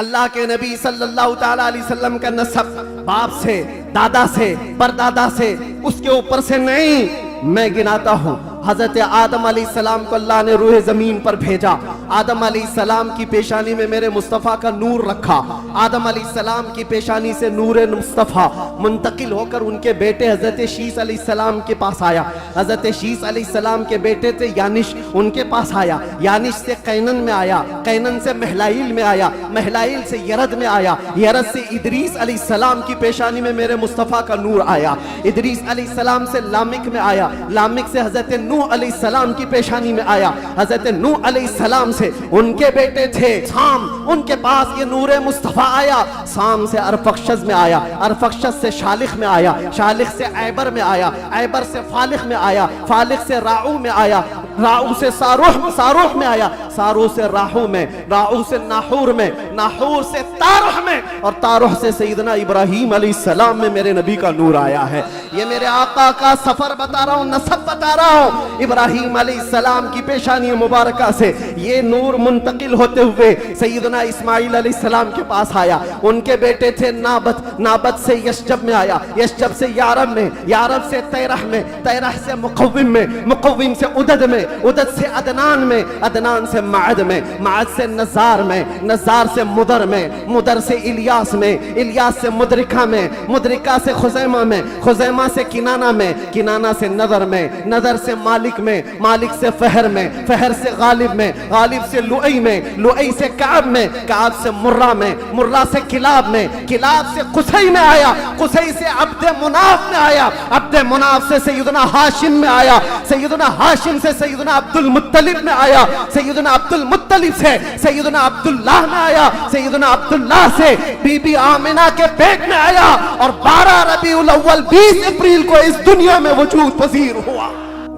اللہ کے نبی صلی اللہ تعالیٰ علیہ وسلم کا نسب باپ سے، دادا سے، پردادا سے، اس کے اوپر سے نہیں، میں گناتا ہوں۔ حضرت آدم علیہ السلام کو اللہ نے روح زمین پر بھیجا، آدم علیہ السلام کی پیشانی میں میرے مصطفیٰ کا نور رکھا، آدم علیہ السلام کی پیشانی سے نور مصطفیٰ منتقل ہو کر ان کے بیٹے حضرت شیس علیہ السلام کے پاس آیا، حضرت شیس علیہ السلام کے بیٹے تھے یانش، ان کے پاس آیا، یانش سے قینن میں آیا، قینن سے مہلائیل میں آیا، مہلائیل سے یرد میں آیا، یرد سے ادریس علیہ السلام کی پیشانی میں میرے مصطفیٰ کا نور آیا، ادریس علیہ السلام سے لامک میں آیا، لامک سے حضرت نوح علیہ السلام کی پیشانی میں آیا، حضرت نوح علیہ السلام سے ان کے بیٹے تھے سام، ان کے پاس یہ نور مصطفیٰ آیا، سام سے ارفخشد میں آیا، ارفخشد سے شالخ میں آیا، شالخ سے عیبر میں آیا، عیبر سے فالخ میں آیا، فالخ سے راعو میں آیا، راعو سے ساروح میں آیا، سارو سے راہو میں، راہو سے ناحور میں، ناحور سے تارح میں، اور تارح سے سیدنا ابراہیم علیہ السلام میں میرے نبی کا نور آیا ہے۔ یہ میرے آقا کا سفر بتا رہا ہوں، نسب بتا رہا ہوں۔ ابراہیم علیہ السلام کی پیشانی مبارکہ سے یہ نور منتقل ہوتے ہوئے سیدنا اسماعیل علیہ السلام کے پاس آیا، ان کے بیٹے تھے نابت، نابت سے یشجب میں آیا، یشجب سے یارب میں، یارب سے تیرح میں، تیرح سے مقوم میں، مقوم سے عدد میں، عدد سے عدنان میں، عدنان سے معد میں، معد سے نزار میں، نزار سے مدر میں، مدر سے الیاس میں، الیاس سے مدرکہ میں، مدرکہ سے خزیمہ میں، خزیمہ سے کنانہ میں، کنانہ سے نظر میں، نظر سے مالک میں، مالک سے فہر میں، فہر سے غالب میں، غالب سے لؤی میں، لؤی سے کعب میں، کعب سے مرہ میں، مرہ سے کلاب میں، کلاب سے قصی میں آیا، قصی سے عبد مناف میں آیا، عبد مناف سے سیدنا ہاشم میں آیا، سیدنا ہاشم سے سیدنا عبد المطلب میں آیا، سیدنا عبد المطلب سے سیدنا عبداللہ میں آیا، سیدنا عبداللہ سے بی بی آمنہ کے پیٹ میں آیا، اور 12 ربیع الاول 20 اپریل کو اس دنیا میں وجود پذیر ہوا۔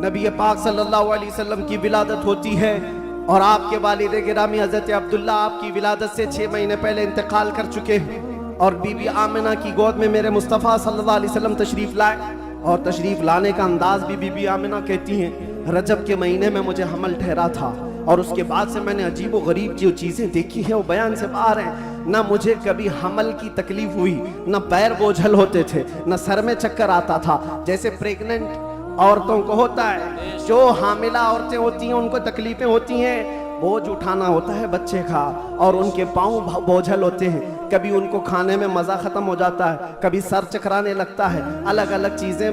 نبی پاک صلی اللہ علیہ وسلم کی ولادت ہوتی ہے، اور آپ کے والد گرامی حضرت عبداللہ آپ کی ولادت سے 6 مہینے پہلے انتقال کر چکے ہیں، اور بی بی آمنہ کی گود میں میرے مصطفیٰ صلی اللہ علیہ وسلم تشریف لائے، اور تشریف لانے کا انداز بھی بی بی آمنہ کہتی ہیں رجب کے مہینے میں مجھے حمل ٹھہرا تھا، اور اس کے بعد سے میں نے عجیب و غریب جو چیزیں دیکھی ہیں وہ بیان سے باہر ہیں، نہ مجھے کبھی حمل کی تکلیف ہوئی، نہ پیر بوجھل ہوتے تھے، نہ سر میں چکر آتا تھا، جیسے پریگننٹ عورتوں کو ہوتا ہے، جو حاملہ عورتیں ہوتی ہیں ان کو تکلیفیں ہوتی ہیں، بوجھ اٹھانا ہوتا ہے بچے کا، اور ان کے پاؤں بوجھل ہوتے ہیں، کبھی ان کو کھانے میں مزہ ختم ہو جاتا ہے، کبھی سر چکرانے لگتا ہے، الگ الگ چیزیں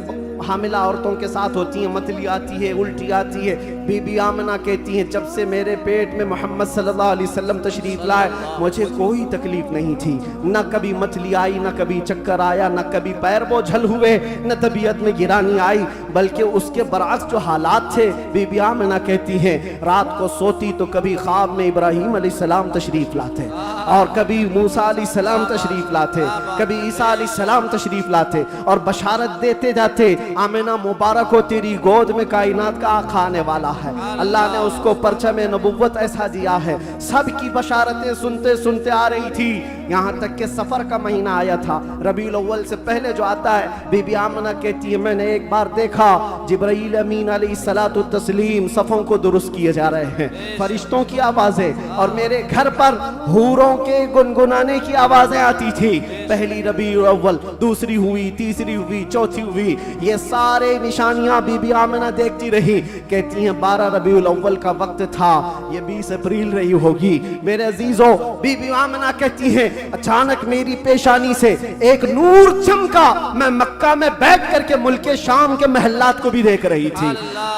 حاملہ عورتوں کے ساتھ ہوتی ہیں، متلی آتی ہے، الٹی آتی ہے۔ بی بی آمنہ کہتی ہیں جب سے میرے پیٹ میں محمد صلی اللہ علیہ وسلم تشریف لائے مجھے کوئی تکلیف نہیں تھی، نہ کبھی متلی آئی، نہ کبھی چکر آیا، نہ کبھی پیر بوجھل ہوئے، نہ طبیعت میں گرانی آئی، بلکہ اس کے برعکس جو حالات تھے بی بی آمنہ کہتی ہیں رات کو سوتی تو کبھی خواب میں ابراہیم علیہ السلام تشریف لاتے، اور کبھی موسیٰ علیہ السلام تشریف لاتے، کبھی عیسیٰ علیہ السلام تشریف لاتے، اور بشارت دیتے جاتے آمنہ مبارک ہو تیری گود میں کائنات کا آقا آنے والا ہے۔ اللہ نے اس کو پرچم نبوت ایسا دیا ہے، سب کی بشارتیں سنتے سنتے آ رہی تھی، یہاں تک کہ سفر کا مہینہ آیا تھا، ربیع الاول سے پہلے جو آتا ہے۔ بی بی آمنہ کہتی ہے میں نے ایک بار دیکھا جبرائیل امین علیہ السلام صفوں کو درست کیے جا رہے ہیں، فرشتوں کی آوازیں، اور میرے گھر پر حوروں کے گنگنانے کی آوازیں آتی تھی، پہلی ربیع الاول، دوسری ہوئی، تیسری ہوئی، چوتھی ہوئی، یہ سارے نشانیاں بی بی آمنہ دیکھتی رہی، کہتی ہیں 12 ربیع الاول کا وقت تھا، یہ 20 اپریل رہی ہوگی۔ میرے عزیزوں، بی بی آمنہ کہتی ہیں اچانک میری پیشانی سے ایک نور چمکا، میں مکہ میں بیٹھ کر کے ملک شام کے محلات کو بھی دیکھ رہی تھی،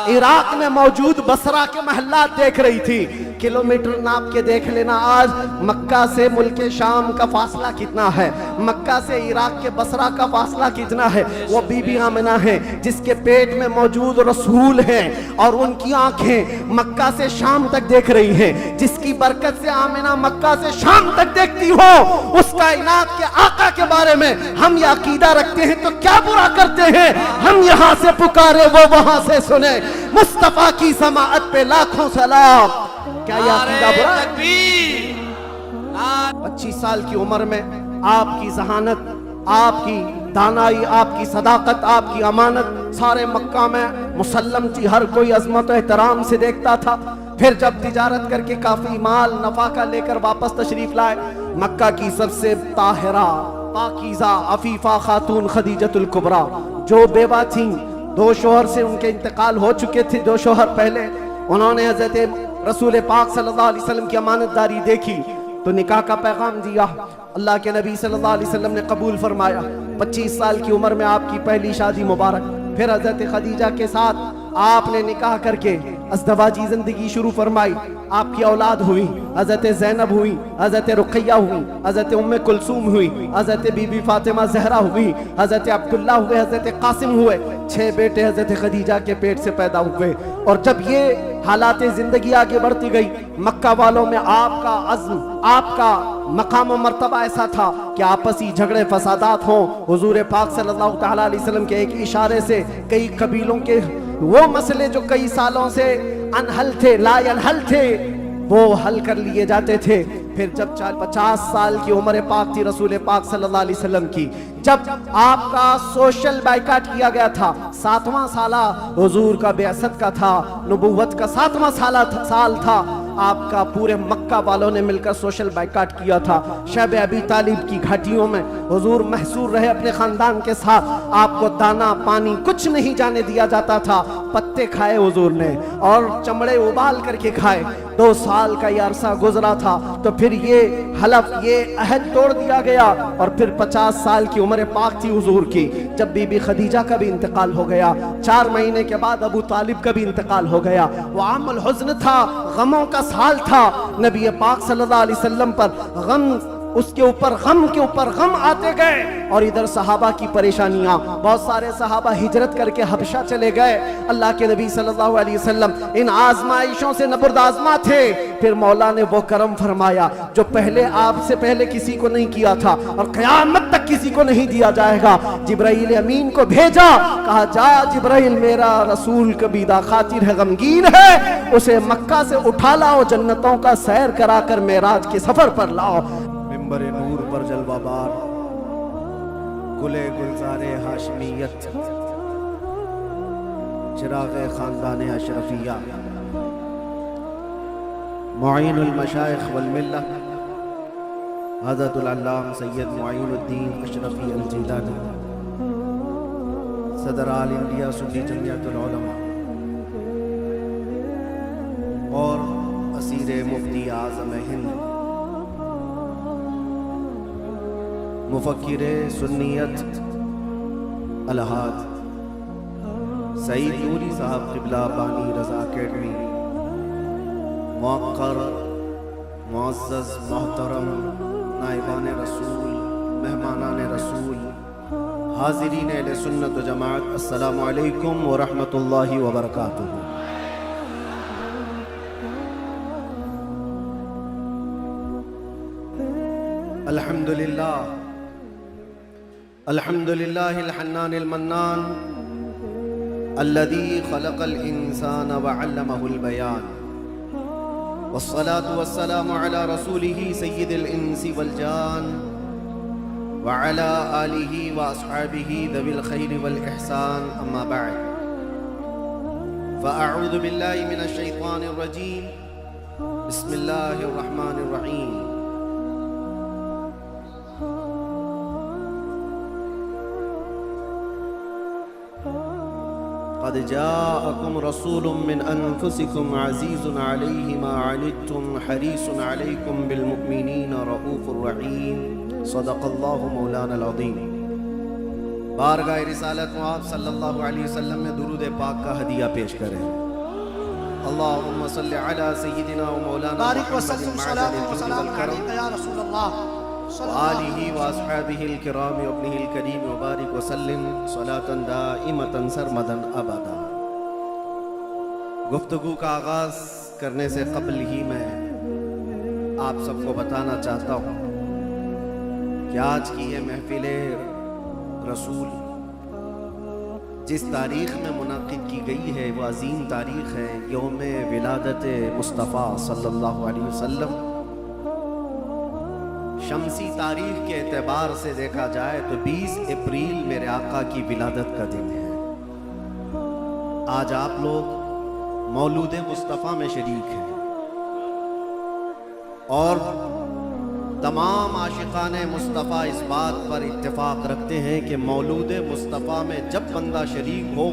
عراق میں موجود بصرہ کے محلات دیکھ رہی تھی، کلومیٹر ناپ کے دیکھ لینا آج مکہ سے ملک شام کا فاصلہ کتنا ہے، مکہ سے عراق کے بصرہ کا فاصلہ کتنا ہے۔ وہ بی بی آمنہ ہے جس کے پیٹ میں موجود رسول ہیں، اور ان کی آنکھیں مکہ سے شام تک دیکھ رہی ہیں، جس کی برکت سے آمنہ مکہ سے شام تک دیکھتی ہو، اس کائنات کے آقا کے بارے میں ہم یہ عقیدہ رکھتے ہیں تو کیا برا کرتے ہیں، ہم یہاں سے پکارے وہ وہاں سے سنے، مصطفیٰ کی سماعت پہ لاکھوں سلام، کیا یہ عقیدہ برا ہے؟ 25 سال کی عمر میں آپ کی ذہانت، آپ کی دانائی، آپ کی صداقت، آپ کی امانت سارے مکہ میں مسلم تھی، ہر کوئی عظمت و احترام سے دیکھتا تھا۔ پھر جب تجارت کر کے کافی مال نفع کا لے کر واپس تشریف لائے، مکہ کی سب سے طاہرہ پاکیزہ عفیفہ خاتون خدیجۃ الکبریٰ جو بیوہ تھیں، 2 شوہر سے ان کے انتقال ہو چکے تھے، 2 شوہر پہلے، انہوں نے حضرت رسول پاک صلی اللہ علیہ وسلم کی امانت داری دیکھی تو نکاح کا پیغام دیا۔ اللہ کے نبی صلی اللہ علیہ وسلم نے قبول فرمایا۔ 25 سال کی عمر میں آپ کی پہلی شادی مبارک، پھر حضرت خدیجہ کے ساتھ آپ نے نکاح کر کے ازدواجی زندگی شروع فرمائی۔ آپ کی اولاد ہوئی، حضرت زینب ہوئی، حضرت رقیہ ہوئی، حضرت ام کلثوم ہوئی، حضرت بی بی فاطمہ زہرا ہوئی، حضرت عبداللہ ہوئے، حضرت قاسم ہوئے، 6 بیٹے حضرت خدیجہ کے پیٹ سے پیدا ہوئے۔ اور جب یہ حالات زندگی آگے بڑھتی گئی، مکہ والوں میں آپ کا عزم، آپ کا مقام و مرتبہ ایسا تھا کہ آپسی جھگڑے فسادات ہوں، حضور پاک صلی اللہ تعالیٰ علیہ وسلم کے ایک اشارے سے کئی قبیلوں کے وہ مسئلے جو کئی سالوں سے انحل تھے، لا ینحل تھے، وہ حل کر لیے جاتے تھے۔ پھر جب 50 سال کی عمر پاک تھی رسول پاک صلی اللہ علیہ وسلم کی، جب آپ کا سوشل بائیکاٹ کیا گیا تھا، 7واں سالہ حضور کا بعثت کا تھا، نبوت کا 7واں سال تھا، آپ کا پورے مکہ والوں نے مل کر سوشل بائیکاٹ کیا تھا۔ شیب ابی طالب کی گھاٹیوں میں حضور محصور رہے اپنے خاندان کے ساتھ، آپ کو دانا پانی کچھ نہیں جانے دیا جاتا تھا، پتے کھائے حضور نے اور چمڑے ابال کر کے کھائے۔ 2 سال کا یہ عرصہ گزرا تھا تو پھر یہ حلف، یہ عہد توڑ دیا گیا، اور پھر 50 سال کی عمر پاک تھی حضور کی جب بی بی خدیجہ کا بھی انتقال ہو گیا۔ 4 مہینے کے بعد ابو طالب کا بھی انتقال ہو گیا۔ وہ عام الحزن تھا، غموں کا سال تھا، نبی پاک صلی اللہ علیہ وسلم پر غم، اس کے اوپر غم کے اوپر غم آتے گئے، اور ادھر صحابہ کی پریشانیاں، بہت سارے صحابہ ہجرت کر کے حبشہ چلے گئے۔ اللہ کے نبی صلی اللہ علیہ وسلم ان آزمائشوں سے نبرد آزما تھے، پھر مولا نے وہ کرم فرمایا جو پہلے آپ سے پہلے کسی کو نہیں کیا تھا اور قیامت تک کسی کو نہیں دیا جائے گا۔ جبرائیل امین کو بھیجا، کہا جا جبرائیل، میرا رسول کبیدہ خاطر ہے، غمگین ہے، اسے مکہ سے اٹھا لاؤ، جنتوں کا سیر کرا کر معراج کے سفر پر لاؤ۔ منبر نور پر جلوہ بار، گلے گلزار ہاشمیت، چراغ خاندان اشرفیہ، معین المشائخ والملہ، حضرت العلام سید معین الدین اشرفی الجیلانی، صدر آل انڈیا سنی جمعیت العلماء، اور اسیر مفتی اعظم ہند، مفکر سنیت الہاد سعید نوری صاحب قبلہ بانی رضا اکیڈمی، موقر معزز محترم نائبان رسول، مہمانان رسول، حاضرین اہل سنت و جماعت، السلام علیکم ورحمۃ اللہ وبرکاتہ۔ الحمدللہ الحمدللہ الحنان المنان الذي خلق الإنسان وعلمه البيان، والصلاة والسلام على رسوله سيد الإنس والجان وعلى آله وأصحابه ذوي الخير والإحسان، أما بعد، فأعوذ بالله من الشيطان الرجيم، بسم الله الرحمن الرحيم۔ قد جاءكم رسول من أنفسكم عزيز عليه ما عنتم حريص عليكم بالمؤمنين رؤوف رحيم، صدق الله مولانا العظيم۔ بارگاہ رسالت آپ صلی اللہ علیہ وسلم میں درود پاک کا ہدیہ پیش کریں۔ اللہم صلی علی سیدنا و مولانا بارک وسلم صلاة و سلام علیکہ یا رسول اللہ، وآلہ واصحابہ الکرام وابنہ الکریم، وبارک وسلم صلاة دائمة سرمدا ابدا۔ گفتگو کا آغاز کرنے سے قبل ہی میں آپ سب کو بتانا چاہتا ہوں کہ آج کی یہ محفل رسول جس تاریخ میں منعقد کی گئی ہے وہ عظیم تاریخ ہے، یوم ولادت مصطفیٰ صلی اللہ علیہ وسلم۔ شمسی تاریخ کے اعتبار سے دیکھا جائے تو 20 اپریل میرے آقا کی ولادت کا دن ہے۔ آج آپ لوگ مولود مصطفیٰ میں شریک ہیں، اور تمام عاشقان مصطفیٰ اس بات پر اتفاق رکھتے ہیں کہ مولود مصطفیٰ میں جب بندہ شریک ہو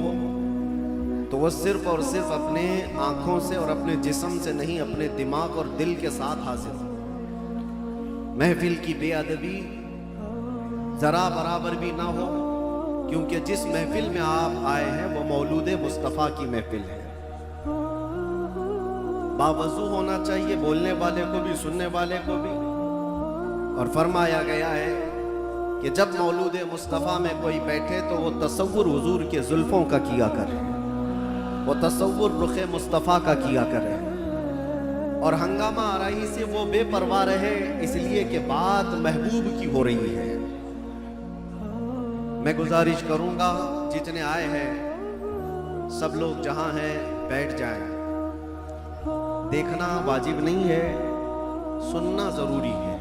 تو وہ صرف اور صرف اپنے آنکھوں سے اور اپنے جسم سے نہیں، اپنے دماغ اور دل کے ساتھ حاضر ہو۔ محفل کی بے ادبی ذرا برابر بھی نہ ہو، کیونکہ جس محفل میں آپ آئے ہیں وہ مولود مصطفیٰ کی محفل ہے۔ باوضو ہونا چاہیے، بولنے والے کو بھی سننے والے کو بھی، اور فرمایا گیا ہے کہ جب مولود مصطفیٰ میں کوئی بیٹھے تو وہ تصور حضور کے زلفوں کا کیا کرے، وہ تصور رخ مصطفیٰ کا کیا کرے، اور ہنگامہ آرائی سے وہ بے پرواہ رہے، اس لیے کہ بات محبوب کی ہو رہی ہے۔ میں گزارش کروں گا جتنے آئے ہیں سب لوگ جہاں ہیں بیٹھ جائیں۔ دیکھنا واجب نہیں ہے، سننا ضروری ہے۔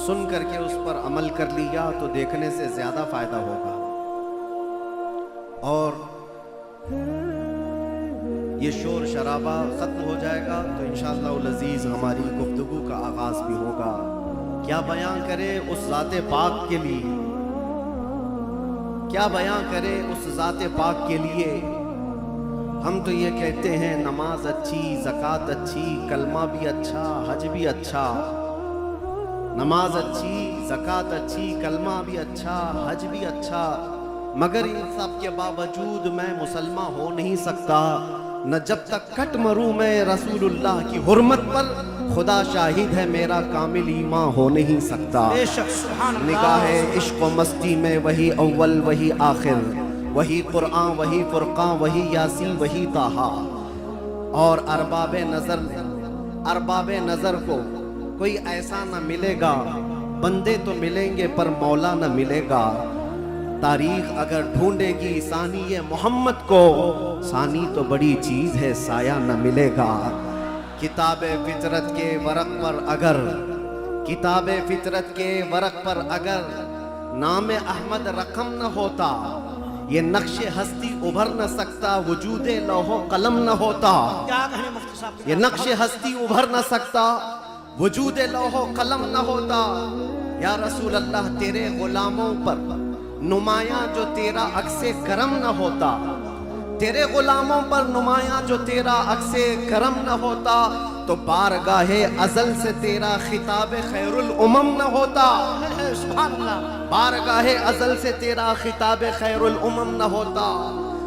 سن کر کے اس پر عمل کر لیا تو دیکھنے سے زیادہ فائدہ ہوگا، اور یہ شور شرابہ ختم ہو جائے گا تو انشاءاللہ العزیز ہماری گفتگو کا آغاز بھی ہوگا۔ کیا بیان کرے اس ذات پاک کے لیے، کیا بیان کرے اس ذات پاک کے لیے۔ ہم تو یہ کہتے ہیں نماز اچھی، زکوٰۃ اچھی، کلمہ بھی اچھا، حج بھی اچھا، نماز اچھی، زکوٰۃ اچھی، کلمہ بھی اچھا، حج بھی اچھا، مگر ان سب کے باوجود میں مسلمان ہو نہیں سکتا، نہ جب تک کٹ مروں میں رسول اللہ کی حرمت پر، خدا شاہد ہے میرا کامل ایمان ہو نہیں سکتا۔ بے شک سبحان اللہ۔ نگاہ عشق و مستی میں وہی اول وہی آخر، وہی قرآن وہی فرقان وہی یاسین وہی طٰہٰ، اور ارباب نظر کو کوئی ایسا نہ ملے گا، بندے تو ملیں گے پر مولا نہ ملے گا۔ تاریخ اگر ڈھونڈے گی ثانی محمد کو، ثانی تو بڑی چیز ہے سایہ نہ ملے گا۔ کتاب فطرت کے ورق پر اگر، کتاب فطرت کے ورق پر اگر نام احمد رقم نہ ہوتا، یہ نقش ہستی ابھر نہ سکتا، وجود لوح و قلم نہ ہوتا۔ کیا کہنے مفتی صاحب، یہ نقش ہستی ابھر نہ سکتا، وجود لوح و قلم نہ ہوتا۔ یا رسول اللہ تیرے غلاموں پر نمایاں جو تیرا عکس کرم نہ ہوتا، تیرے غلاموں پر نمایاں جو تیرا عکس کرم نہ ہوتا، تو بارگاہ ازل سے تیرا خطاب خیر الامم نہ ہوتا۔ سبحان اللہ۔ بارگاہ ازل سے تیرا خطاب خیر الامم نہ ہوتا،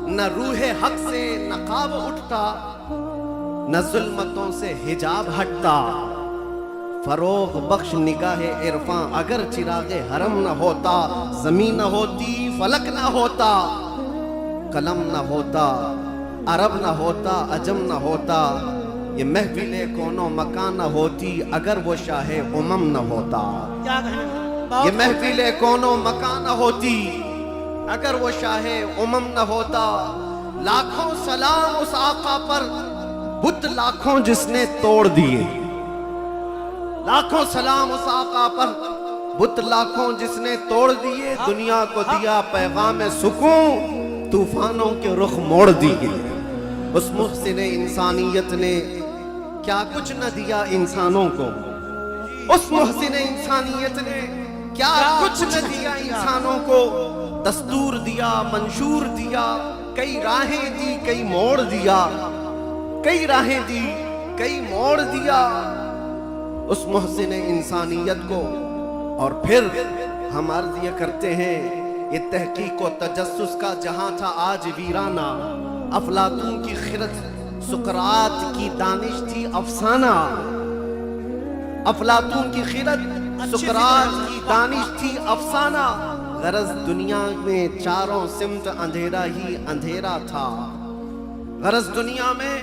نہ روح حق سے نقاب اٹھتا، نہ ظلمتوں سے حجاب ہٹتا۔ فروغ بخش نگاہ عرفاں اگر چراغ حرم نہ ہوتا، زمین نہ ہوتی فلک نہ ہوتا، قلم نہ ہوتا عرب نہ ہوتا عجم نہ ہوتا، یہ محفل کون و مکان نہ ہوتی اگر وہ شاہ امم نہ ہوتا۔ کیا کہنے یہ محفل کون و مکان نہ ہوتی اگر وہ شاہ امم نہ ہوتا۔ لاکھوں سلام اس آقا پر، بت لاکھوں جس نے توڑ دیے، لاکھوں سلام اس آقا پر، بت لاکھوں جس نے توڑ دیے، دنیا کو دیا پیغام سکون، طوفانوں کے رخ موڑ دیے۔ اس محسن انسانیت نے کیا کچھ نہ دیا انسانوں کو، اس محسن انسانیت نے کیا کچھ نہ دیا انسانوں کو، دستور دیا منشور دیا، کئی راہیں دی کئی موڑ دیا، کئی راہیں دی کئی موڑ دیا اس محسن انسانیت کو۔ اور پھر ہم عرض یہ کرتے ہیں، یہ تحقیق و تجسس کا جہاں تھا آج ویرانہ، افلاطون کی خرد سقراط کی دانش تھی افسانہ، افلاطون کی خرد سقراط کی دانش تھی افسانہ، غرض دنیا میں چاروں سمت اندھیرا ہی اندھیرا تھا، غرض دنیا میں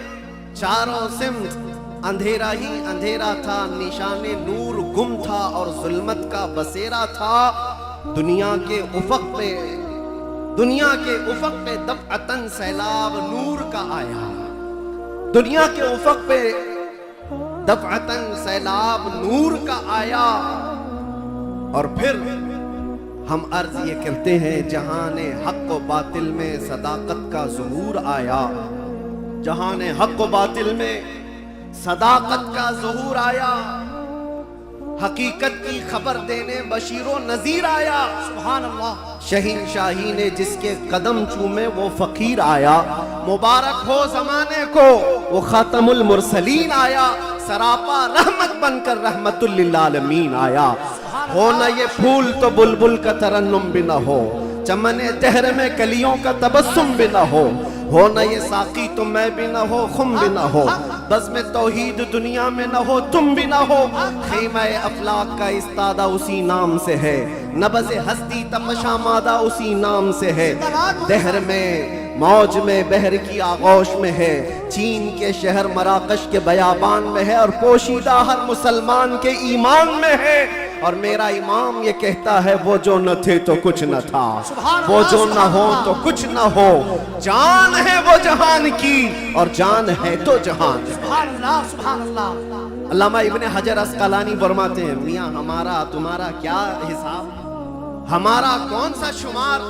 چاروں سمت اندھیرا ہی اندھیرا تھا، نشان نور گم تھا اور ظلمت کا بسیرا تھا۔ دنیا کے افق پہ دفعتاً سیلاب نور کا آیا، دنیا کے افق پہ دفعتاً سیلاب نور کا آیا۔ اور پھر ہم عرض یہ کرتے ہیں، جہان حق و باطل میں صداقت کا ظہور آیا، جہان حق و باطل میں صداقت کا ظہور آیا۔ حقیقت کی خبر دینے بشیر و نذیر آیا. سبحان اللہ. شہین شاہی نے جس کے قدم چومے وہ فقیر آیا. مبارک ہو زمانے کو وہ خاتم المرسلین آیا. سراپا رحمت بن کر رحمت للعالمین آیا. ہو نہ یہ پھول تو بلبل کا ترنم بھی نہ ہو, چمن دہر میں کلیوں کا تبسم بھی نہ ہو نہ یہ ساقی تو میں بھی نہ ہو, خم بھی نہ ہو, بزم توحید دنیا میں نہ ہو, تم بھی نہ ہو. خیمہ افلاک کا استادہ اسی نام سے ہے, نبض ہستی تپشا مادہ اسی نام سے ہے. دہر میں موج میں بحر کی آغوش میں ہے, چین کے شہر مراکش کے بیابان میں ہے, اور پوشیدہ ہر مسلمان کے ایمان میں ہے. اور میرا امام یہ کہتا ہے وہ جو نہ تھے تو کچھ نہ تھا, وہ جو نہ ہو تو کچھ نہ ہو. جان ہے وہ جہان کی اور جان ہے تو جہان. سبحان اللہ. سبحان اللہ. علامہ ابن حجر اسقلانی فرماتے ہیں میاں ہمارا تمہارا کیا حساب, ہمارا کون سا شمار.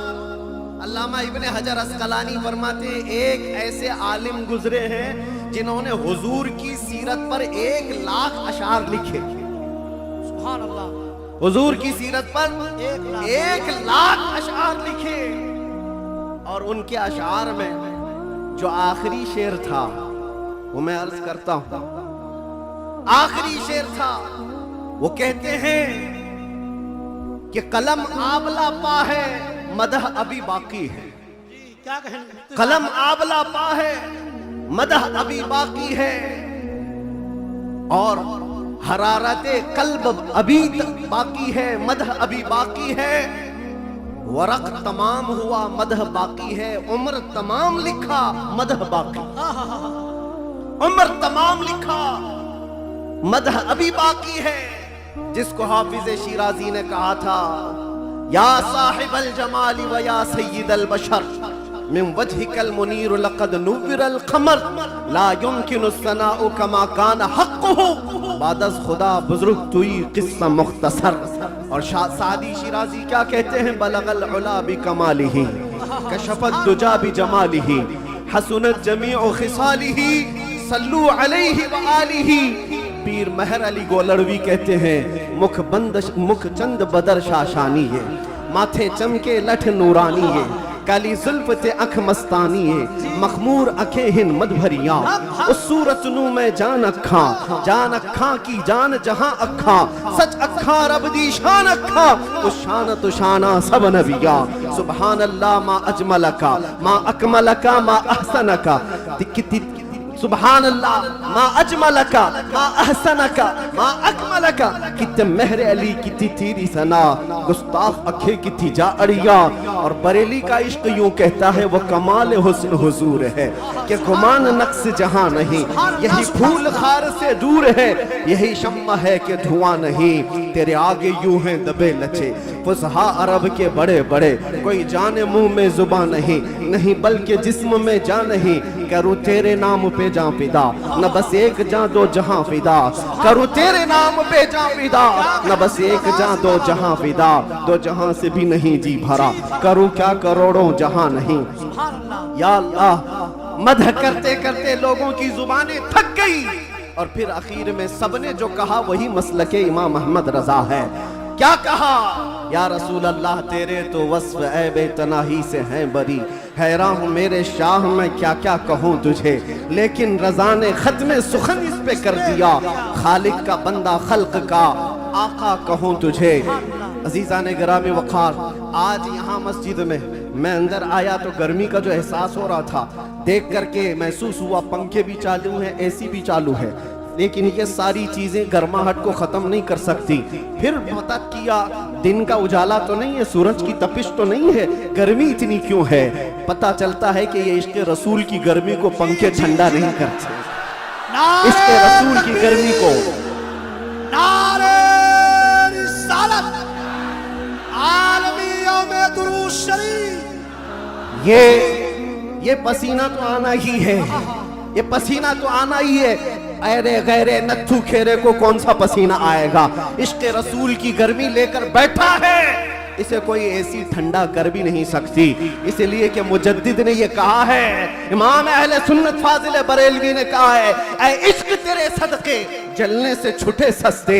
علامہ ابن حجر اسقلانی فرماتے ہیں ایک ایسے عالم گزرے ہیں جنہوں نے حضور کی سیرت پر 1,00,000 اشعار لکھے. سبحان اللہ. حضور کی سیرت پر 1,00,000 اشعار لکھے, اور ان کے اشعار میں جو آخری شعر تھا وہ میں عرض کرتا ہوں. آخری شعر تھا, وہ کہتے ہیں کہ قلم آبلا پا ہے مدح ابھی باقی ہے. کیا کہیں؟ قلم آبلا پا ہے مدح ابھی باقی ہے, اور حرارت قلب ابھی باقی ہے, مدح ابھی باقی ہے. ورق تمام ہوا مدح باقی ہے, عمر تمام لکھا مدح باقی. عمر تمام لکھا مدح ابھی باقی ہے. جس کو حافظ شیرازی نے کہا تھا یا صاحب الجمال و یا سید البشر من وجهك المنیر لقد نور القمر لا يمكن الثناء كما كان حقه بعد از خدا بزرگ توئی قصہ مختصر. اور سعدی شیرازی کیا کہتے ہیں بلغ العلا بکمالہ کشف الدجا بجمالہ حسنت جمیع خصالہ صلو علیہ وآلہ. پیر مہر علی گولڑوی کہتے ہیں مکھ چند بدر شاشانی ہے, ماتھے چمکے لٹھ نورانی ہے, کالی زلف تے اکھ مستانی ہے, مخمور اکھیں ہن مد بھریاں, اس صورت نو میں جان اکھاں کی جان جہاں اکھاں, سچ اکھاں رب دی شان اکھاں, اس شان تو شانہ سب نبیاں. سبحان اللہ ما اجملکا ما اکملکا ما احسنکا. سبحان اللہ ما اجملکا ما احسنکا ما اکملکا. کتنے مہر علی کتنی تیری ثنا, گستاخ اکھے کتنی جا اڑیا. اور بریلی کا عشق یوں کہتا ہے وہ کمال حسن حضور ہے کہ گمان نقص جہاں نہیں. یہی پھول خار سے دور ہے, یہی شمع ہے کہ دھواں نہیں. تیرے آگے یوں ہیں دبے لچے فصحا عرب کے بڑے بڑے, کوئی جانے منہ میں زباں نہیں بلکہ جسم میں جان نہیں. کروں تیرے نام پہ جاں فدا نہ بس ایک جاں دو جہاں فدا, کروں تیرے نام پہ جاں فدا نہ بس ایک جاں دو جہاں فدا. دو جہاں سے بھی نہیں جی بھرا, کروں کیا کروڑوں جہاں نہیں. یا اللہ مدح کرتے کرتے لوگوں کی زبانیں تھک گئی, اور پھر آخر میں سب نے جو کہا وہی مسلک امام احمد رضا ہے. کیا کہا یا رسول اللہ تیرے تو وصف عیب تناہی سے ہیں بری, حیران ہوں میرے شاہ میں کیا کیا کہوں تجھے, لیکن رضا نے ختم سخن اس پہ کر دیا. خالق کا بندہ خلق کا آقا کہوں تجھے. عزیزان گرامی وقار, آج یہاں مسجد میں اندر آیا تو گرمی کا جو احساس ہو رہا تھا دیکھ کر کے محسوس ہوا پنکھے بھی چالو ہیں, اے سی بھی چالو ہے, لیکن یہ ساری چیزیں گرماہٹ کو ختم نہیں کر سکتی. پھر پتہ کیا دن کا اجالا تو نہیں ہے, سورج کی تپش تو نہیں ہے, گرمی اتنی کیوں ہے. پتہ چلتا ہے کہ یہ عشق رسول کی گرمی کو پنکھے ٹھنڈا نہیں کرتے. عشق رسول کی گرمی کو نعرہ رسالت عالمی یوم درود شریف. یہ پسینہ تو آنا ہی ہے, یہ پسینہ تو آنا ہی ہے. ایرے غیرے نتھو کھیرے کو کون سا پسینہ آئے گا. عشق رسول کی گرمی لے کر بیٹھا ہے, اسے کوئی ایسی ٹھنڈا کر بھی نہیں سکتی. اس لیے کہ مجدد نے یہ کہا ہے, امام اہل سنت فاضل بریلوی نے کہا ہے, اے عشق تیرے صدقے جلنے سے چھٹے سستے.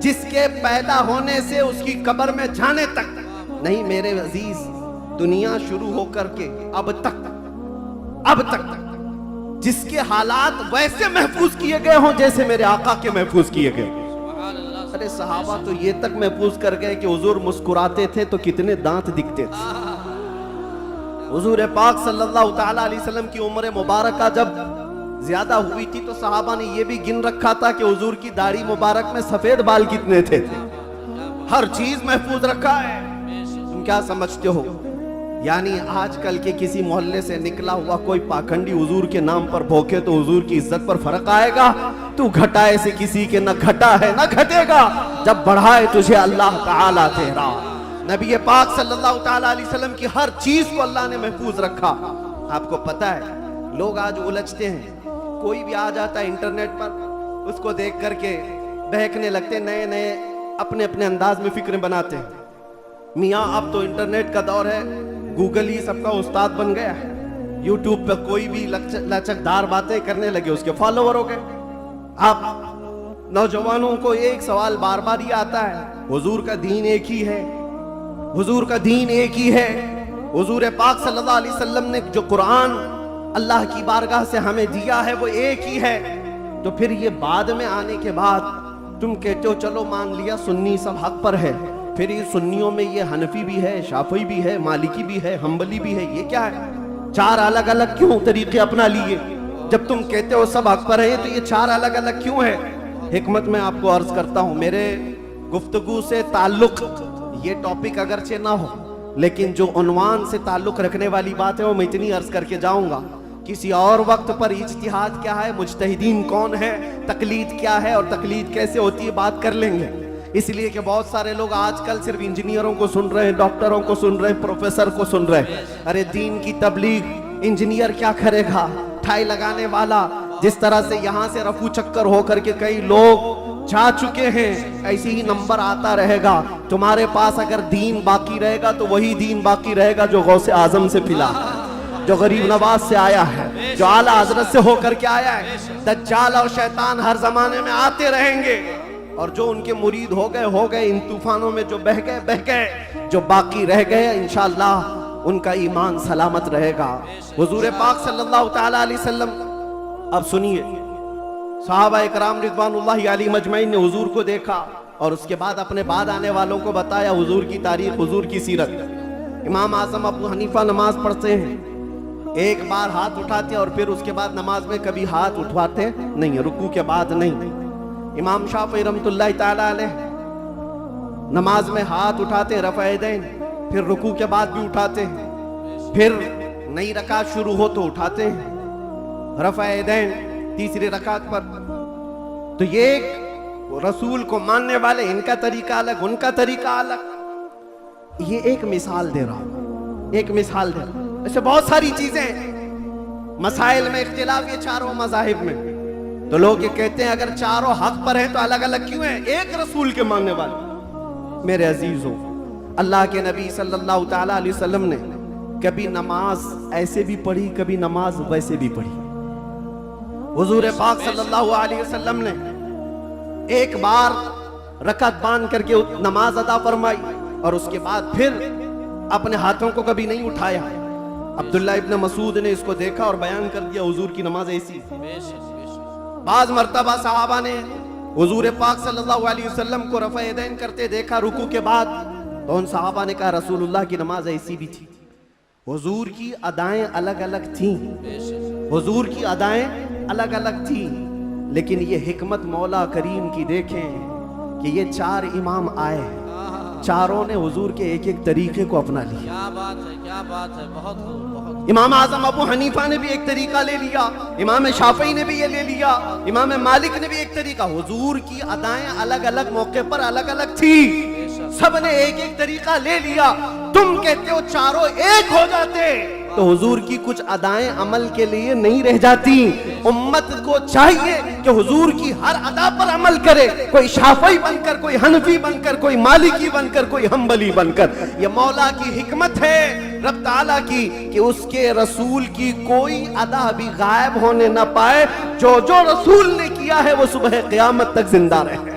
جس کے پیدا ہونے سے اس کی قبر میں جانے تک نہیں میرے عزیز، دنیا شروع ہو کر کے اب تک جس کے حالات ویسے محفوظ کیے گئے ہوں جیسے میرے آقا کے محفوظ کیے گئے. ارے صحابہ تو یہ تک محفوظ کر گئے کہ حضور مسکراتے تھے تو کتنے دانت دکھتے تھے. حضور پاک صلی اللہ تعالی علیہ وسلم کی عمر مبارکہ جب زیادہ ہوئی تھی تو صحابہ نے یہ بھی گن رکھا تھا کہ حضور کی داڑھی مبارک میں سفید بال کتنے تھے. ہر چیز محفوظ رکھا ہے. تم کیا سمجھتے ہو یعنی آج کل کے کسی محلے سے نکلا ہوا کوئی پاکھنڈی حضور کے نام پر بھوکے تو حضور کی عزت پر فرق آئے گا؟ تو گھٹائے سے کسی کے نہ گھٹا ہے نہ گھٹے گا جب بڑھائے تجھے اللہ تعالیٰ تیرا. نبی پاک صلی اللہ تعالیٰ علیہ وسلم کی ہر چیز کو اللہ نے محفوظ رکھا. آپ کو پتہ ہے لوگ آج الجھتے ہیں، کوئی بھی آ جاتا ہے انٹرنیٹ پر اس کو دیکھ کر کے بہکنے لگتے، نئے نئے اپنے اپنے انداز میں فکریں بناتے ہیں. میاں اب تو انٹرنیٹ کا دور ہے، گوگل ہی سب کا استاد بن گیا ہے. یوٹیوب پہ کوئی بھی لچکدار باتیں کرنے لگے اس کے فالوور ہو گئے. آپ نوجوانوں کو ایک سوال بار بار یہ آتا ہے، حضور کا دین ایک ہی ہے، حضور کا دین ایک ہی ہے. حضور پاک صلی اللہ علیہ وسلم نے جو قرآن اللہ کی بارگاہ سے ہمیں دیا ہے وہ ایک ہی ہے. تو پھر یہ بعد میں آنے کے بعد تم کہتے ہو چلو مان لیا سنی سب حق پر ہے، پھر یہ سنیوں میں یہ حنفی بھی ہے، شافعی بھی ہے، مالکی بھی ہے، حنبلی بھی ہے. یہ کیا ہے؟ چار الگ الگ کیوں طریقے اپنا لیے؟ جب تم کہتے ہو سب حق پر ہے تو یہ چار الگ الگ کیوں ہے؟ حکمت میں آپ کو عرض کرتا ہوں. میرے گفتگو سے تعلق یہ ٹاپک اگرچہ نہ ہو لیکن جو عنوان سے تعلق رکھنے والی بات ہے وہ میں اتنی عرض کر کے جاؤں گا. کسی اور وقت پر اجتہاد کیا ہے، مجتہدین کون ہے، تقلید کیا ہے اور تقلید کیسے ہوتی ہے بات کر لیں گے. اس لیے کہ بہت سارے لوگ آج کل صرف انجینئروں کو سن رہے ہیں، ڈاکٹروں کو سن رہے ہیں، پروفیسر کو سن رہے ہیں. ارے دین کی تبلیغ انجینئر کیا کرے گا؟ ٹھائی لگانے والا جس طرح سے یہاں سے رفو چکر ہو کر کے کئی لوگ جا چکے ہیں ایسی ہی نمبر آتا رہے گا. تمہارے پاس اگر دین باقی رہے گا تو وہی دین باقی رہے گا جو غوث اعظم سے پلا، جو غریب نواز سے آیا ہے، جو اعلیٰ حضرت سے ہو کر کے آیا ہے. دجال اور شیطان ہر زمانے میں آتے رہیں گے اور جو ان کے مرید ہو گئے، ان طوفانوں میں جو بہ گئے، جو باقی رہ گئے انشاءاللہ ان کا ایمان سلامت رہے گا. حضور پاک صلی اللہ تعالیٰ علیہ وسلم، اب سنیے، صحابہ اکرام رضوان اللہ علیہ مجمعین نے حضور کو دیکھا اور اس کے بعد اپنے بعد آنے والوں کو بتایا حضور کی تاریخ، حضور کی سیرت. امام اعظم ابو حنیفہ نماز پڑھتے ہیں، ایک بار ہاتھ اٹھاتے ہیں اور پھر اس کے بعد نماز میں کبھی ہاتھ اٹھواتے نہیں، رکوع کے بعد نہیں. امام شافعی رحمۃ اللہ تعالی علیہ نماز میں ہاتھ اٹھاتے ہیں رفع یدین، پھر رکوع کے بعد بھی اٹھاتے ہیں، پھر نئی رکعت شروع ہو تو اٹھاتے ہیں رفع یدین تیسری رکعت پر. تو یہ ایک رسول کو ماننے والے، ان کا طریقہ الگ، ان کا طریقہ الگ. یہ ایک مثال دے رہا ہوں، ایک مثال دے رہا ہوں. ایسے بہت ساری چیزیں مسائل میں اختلاف یہ چاروں مذاہب میں. تو لوگ یہ کہتے ہیں اگر چاروں حق پر ہیں تو الگ الگ کیوں ہیں؟ ایک رسول کے ماننے والے. میرے عزیزوں، اللہ کے نبی صلی اللہ تعالیٰ علیہ وسلم نے کبھی نماز ایسے بھی پڑھی، کبھی نماز ویسے بھی پڑھی. حضور پاک صلی اللہ علیہ وسلم نے ایک بار رکعت باندھ کر کے نماز ادا فرمائی اور اس کے بعد پھر اپنے ہاتھوں کو کبھی نہیں اٹھایا. عبداللہ ابن مسعود نے اس کو دیکھا اور بیان کر دیا حضور کی نماز ایسی. بعض مرتبہ صحابہ نے حضور پاک صلی اللہ علیہ وسلم کو رفع یدین کرتے دیکھا رکوع کے بعد، تو ان صحابہ نے کہا رسول اللہ کی نماز ایسی بھی تھی. حضور کی ادائیں الگ الگ تھیں، حضور کی ادائیں الگ الگ تھیں، لیکن یہ حکمت مولا کریم کی دیکھیں کہ یہ چار امام آئے، چاروں نے حضور کے ایک ایک طریقے کو اپنا لیا. کیا بات ہے، کیا بات ہے، بہت خوب. امام اعظم ابو حنیفہ نے بھی ایک طریقہ لے لیا، امام شافعی نے بھی یہ لے لیا، امام مالک نے بھی ایک طریقہ. حضور کی ادائیں الگ الگ موقع پر الگ الگ تھی، سب نے ایک ایک طریقہ لے لیا. تم کہتے ہو چاروں ایک ہو جاتے تو حضور کی کچھ ادائیں عمل کے لیے نہیں رہ جاتی. امت کو چاہیے کہ حضور کی ہر ادا پر عمل کرے، کوئی شافعی بن کر، کوئی حنفی بن کر، کوئی مالکی بن کر، کوئی حنبلی بن کر. یہ مولا کی حکمت ہے رب تعالیٰ کی کہ اس کے رسول کی کوئی ادا بھی غائب ہونے نہ پائے. جو جو رسول نے کیا ہے وہ صبح قیامت تک زندہ رہے.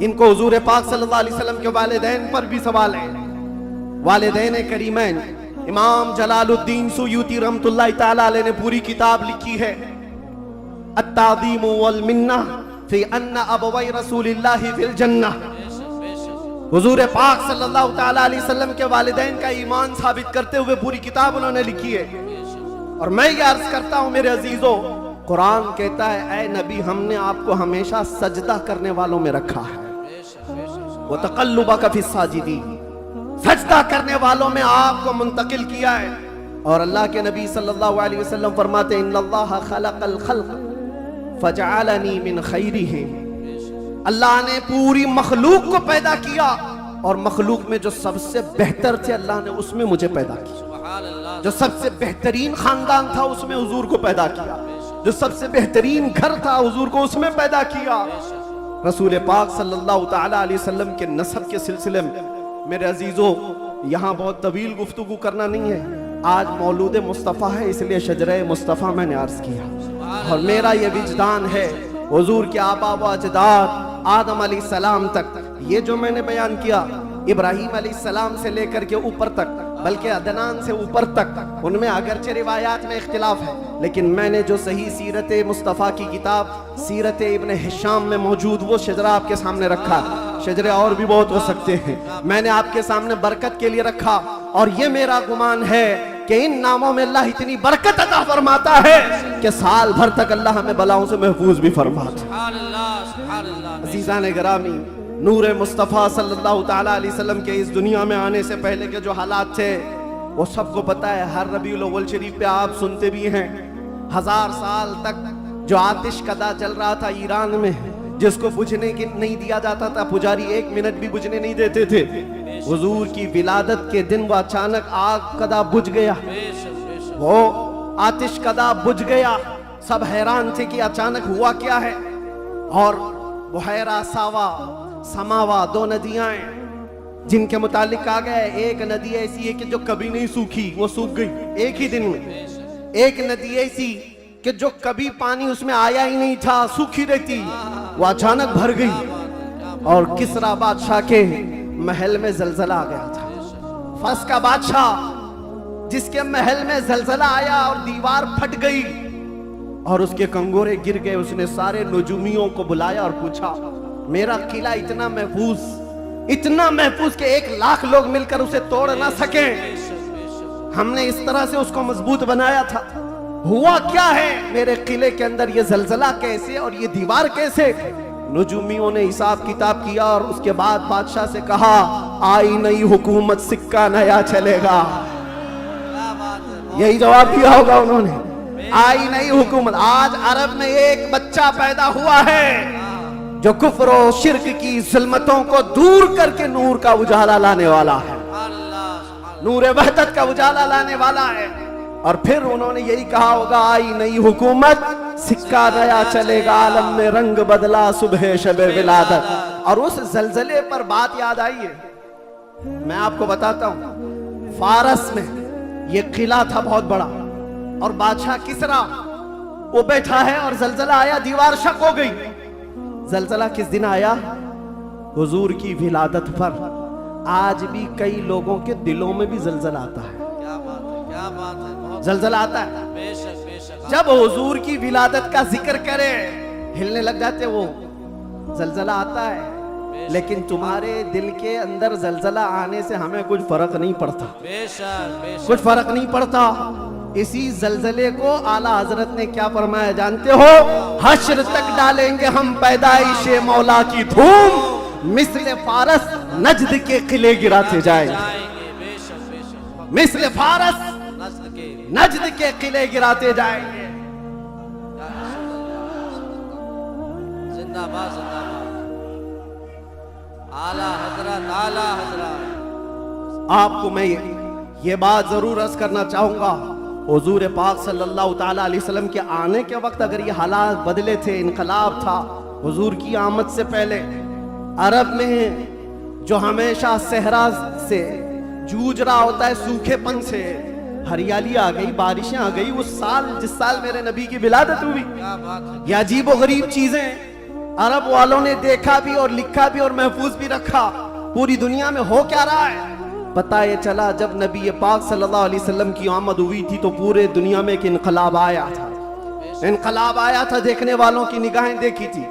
ان کو حضور پاک صلی اللہ علیہ وسلم کے والدین پر بھی سوال ہے. والدین کریمین امام جلال الدین سیوطی رحمۃ اللہ تعالی علیہ نے پوری کتاب لکھی ہے التعظیم والمنہ فی ان ابوی رسول اللہ فی الجنہ. حضور پاک صلی اللہ تعالی علیہ وسلم کے والدین کا ایمان ثابت کرتے ہوئے پوری کتاب انہوں نے لکھی ہے. اور میں یہ عرض کرتا ہوں میرے عزیزو، قرآن کہتا ہے اے نبی ہم نے آپ کو ہمیشہ سجدہ کرنے والوں میں رکھا ہے. وَتَقَلُّبَكَ فِي السَّاجِدِينَ، سجدہ کرنے والوں میں آپ کو منتقل کیا ہے. اور اللہ کے نبی صلی اللہ علیہ وسلم فرماتے ہیں ان اللہ خلق الخلق فجعلنی من خیرہم. اللہ نے پوری مخلوق کو پیدا کیا اور مخلوق میں جو سب سے بہتر تھے اللہ نے اس میں مجھے پیدا کیا. جو سب سے بہترین خاندان تھا اس میں حضور کو پیدا کیا. جو سب سے بہترین گھر تھا حضور کو اس میں پیدا کیا. رسول پاک صلی اللہ تعالی علیہ وسلم کے نسب کے سلسلے میں میرے عزیزو یہاں بہت طویل گفتگو کرنا نہیں ہے. آج مولود مصطفیٰ ہے اس لیے شجرہ مصطفیٰ میں نے عرض کیا. اور میرا یہ وجدان ہے حضور کے آبا و اجداد آدم علیہ السلام تک یہ جو میں نے بیان کیا ابراہیم علیہ السلام سے لے کر کے اوپر تک بلکہ عدنان سے اوپر تک ان میں اگرچہ روایات میں اختلاف ہے لیکن میں نے جو صحیح سیرت مصطفیٰ کی کتاب سیرت ابن ہشام میں موجود وہ شجرہ آپ کے سامنے رکھا. شجرے اور بھی بہت ہو سکتے ہیں، میں نے آپ کے سامنے برکت کے لیے رکھا. اور یہ میرا گمان ہے کہ ان ناموں میں اللہ اتنی برکت عطا فرماتا ہے کہ سال بھر تک اللہ ہمیں بلاؤں سے محفوظ بھی فرماتا. عزیزان گرامی، نور مصطفیٰ صلی اللہ تعالیٰ علیہ وسلم کے اس دنیا میں آنے سے پہلے کے جو حالات تھے وہ سب کو پتا ہے. ہر ربیع الاول شریف پہ آپ سنتے بھی ہیں 1000 سال تک جو آتش کدا چل رہا تھا ایران میں جس کو بجھنے نہیں دیا جاتا تھا، پجاری 1 منٹ بھی بجھنے نہیں دیتے تھے. حضور کی ولادت کے دن وہ اچانک آگ کدا بجھ گیا، وہ آتش کدا بجھ گیا. سب حیران تھے کہ اچانک ہوا کیا ہے. اور بحیرہ ساوا سماوا 2 ندیاں ہیں جن کے متعلق کہا گیا ہے ایک ندی ایسی ہے کہ جو کبھی نہیں سوکھی، وہ سوکھ گئی ایک ہی دن میں. ایک ندی ایسی کہ جو کبھی پانی اس میں آیا ہی نہیں تھا، سوکھی رہتی، وہ اچانک بھر گئی. اور کسریٰ بادشاہ کے محل میں زلزلہ آ گیا تھا. فارس کا بادشاہ جس کے محل میں زلزلہ آیا اور دیوار پھٹ گئی اور اس کے کنگورے گر گئے. اس نے سارے نجومیوں کو بلایا اور پوچھا میرا قلعہ اتنا محفوظ کہ 1,00,000 لوگ مل کر اسے توڑ نہ سکیں، ہم نے اس طرح سے اس کو مضبوط بنایا تھا، ہوا کیا ہے میرے قلعے کے اندر؟ یہ زلزلہ کیسے اور یہ دیوار کیسے؟ نجومیوں نے حساب کتاب کیا اور اس کے بعد بادشاہ سے کہا آئی نئی حکومت سکہ نیا چلے گا. یہی جواب دیا ہوگا انہوں نے، آئی نئی حکومت. آج عرب میں ایک بچہ پیدا ہوا ہے جو کفر و شرک کی ظلمتوں کو دور کر کے نور کا اجالا لانے والا ہے، نور وحدت کا اجالا لانے والا ہے. اور پھر انہوں نے یہی کہا ہوگا آئی نئی حکومت سکہ نیا چلے گا، عالم میں رنگ بدلا صبح شب ولادت. اور اس زلزلے پر بات یاد آئی ہے، میں آپ کو بتاتا ہوں. فارس میں یہ قلعہ تھا بہت بڑا اور بادشاہ کسریٰ وہ بیٹھا ہے اور زلزلہ آیا، دیوار شق ہو گئی. زلزلہ کس دن آیا؟ حضور کی ولادت پر. آج بھی کئی لوگوں کے دلوں میں بھی زلزلہ آتا ہے، زلزلہ آتا ہے. جب حضور کی ولادت کا ذکر کرے ہلنے لگ جاتے، وہ زلزلہ آتا ہے. لیکن تمہارے دل کے اندر زلزلہ آنے سے ہمیں کچھ فرق نہیں پڑتا، کچھ فرق نہیں پڑتا. اسی زلزلے کو اعلیٰ حضرت نے کیا فرمایا جانتے ہو؟ حشر تک ڈالیں گے ہم پیدائش مولا کی دھوم، مثل فارس نجد کے قلعے گراتے جائیں گے، مثل فارس نجد کے قلعے گراتے جائیں گے. زندہ باد زندہ باد اعلیٰ حضرت اعلیٰ حضرت. آپ کو میں یہ بات ضرور عرض کرنا چاہوں گا، حضور پاک صلی اللہ تعالیٰ علیہ وسلم کے آنے کے وقت اگر یہ حالات بدلے تھے، انقلاب تھا حضور کی آمد سے پہلے، عرب میں جو ہمیشہ صحرا سے جوجھ رہا ہوتا ہے، سوکھے پن سے ہریالی آ گئی، بارشیں آ گئی. اس سال جس سال میرے نبی کی ولادت ہوئی، یہ عجیب و غریب چیزیں عرب والوں نے دیکھا بھی اور لکھا بھی اور محفوظ بھی رکھا پوری دنیا میں ہو کیا رہا ہے۔ پتہ یہ چلا جب نبی پاک صلی اللہ علیہ وسلم کی آمد ہوئی تھی تو پورے دنیا میں ایک انقلاب آیا تھا، انقلاب آیا تھا، دیکھنے والوں کی نگاہیں دیکھی تھی۔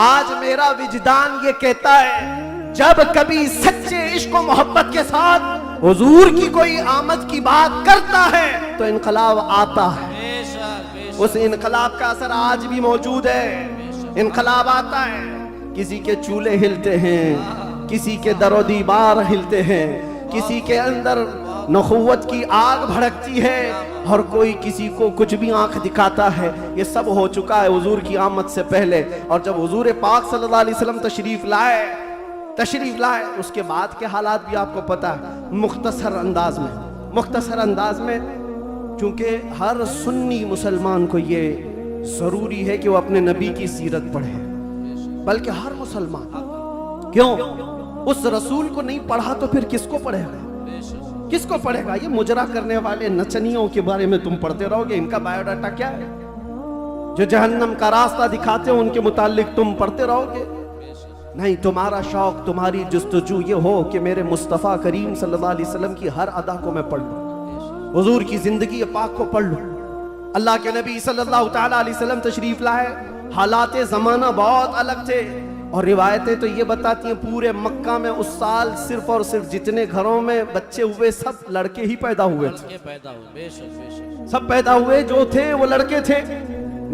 آج میرا وجدان یہ کہتا ہے جب کبھی سچے عشق و محبت کے ساتھ حضور کی کوئی آمد کی بات کرتا ہے تو انقلاب آتا ہے۔ بے شک بے شک اس انقلاب کا اثر آج بھی موجود ہے۔ انقلاب آتا ہے، کسی کے چولہے ہلتے ہیں، کسی کے در و دیوار ہلتے ہیں، کسی کے اندر نخوت کی آگ بھڑکتی ہے اور کوئی کسی کو کچھ بھی آنکھ دکھاتا ہے۔ یہ سب ہو چکا ہے حضور کی آمد سے پہلے، اور جب حضور پاک صلی اللہ علیہ وسلم تشریف لائے اس کے بعد کے حالات بھی آپ کو پتا ہے۔ مختصر انداز میں چونکہ ہر سنی مسلمان کو یہ ضروری ہے کہ وہ اپنے نبی کی سیرت پڑھے، بلکہ ہر مسلمان، کیوں؟ اس رسول کو نہیں پڑھا تو پھر کس کو پڑھے گا؟ کس کو پڑھے گا؟ یہ مجرا کرنے والے نچنیوں کے بارے میں تم پڑھتے رہو گے، ان کا بایو ڈاٹا کیا ہے؟ جو جہنم کا راستہ دکھاتے ہیں ان کے متعلق تم پڑھتے رہو گے؟ نہیں، تمہارا شوق، تمہاری جستجو یہ ہو کہ میرے مصطفیٰ کریم صلی اللہ علیہ وسلم کی ہر ادا کو میں پڑھ لوں، حضور کی زندگی پاک کو پڑھ لوں۔ اللہ کے نبی صلی اللہ تعالیٰ علیہ وسلم تشریف لائے، حالات زمانہ بہت الگ تھے، اور روایتیں تو یہ بتاتی ہیں پورے مکہ میں اس سال صرف اور صرف جتنے گھروں میں بچے ہوئے سب لڑکے ہی پیدا ہوئے تھے، سب پیدا ہوئے جو تھے وہ لڑکے تھے۔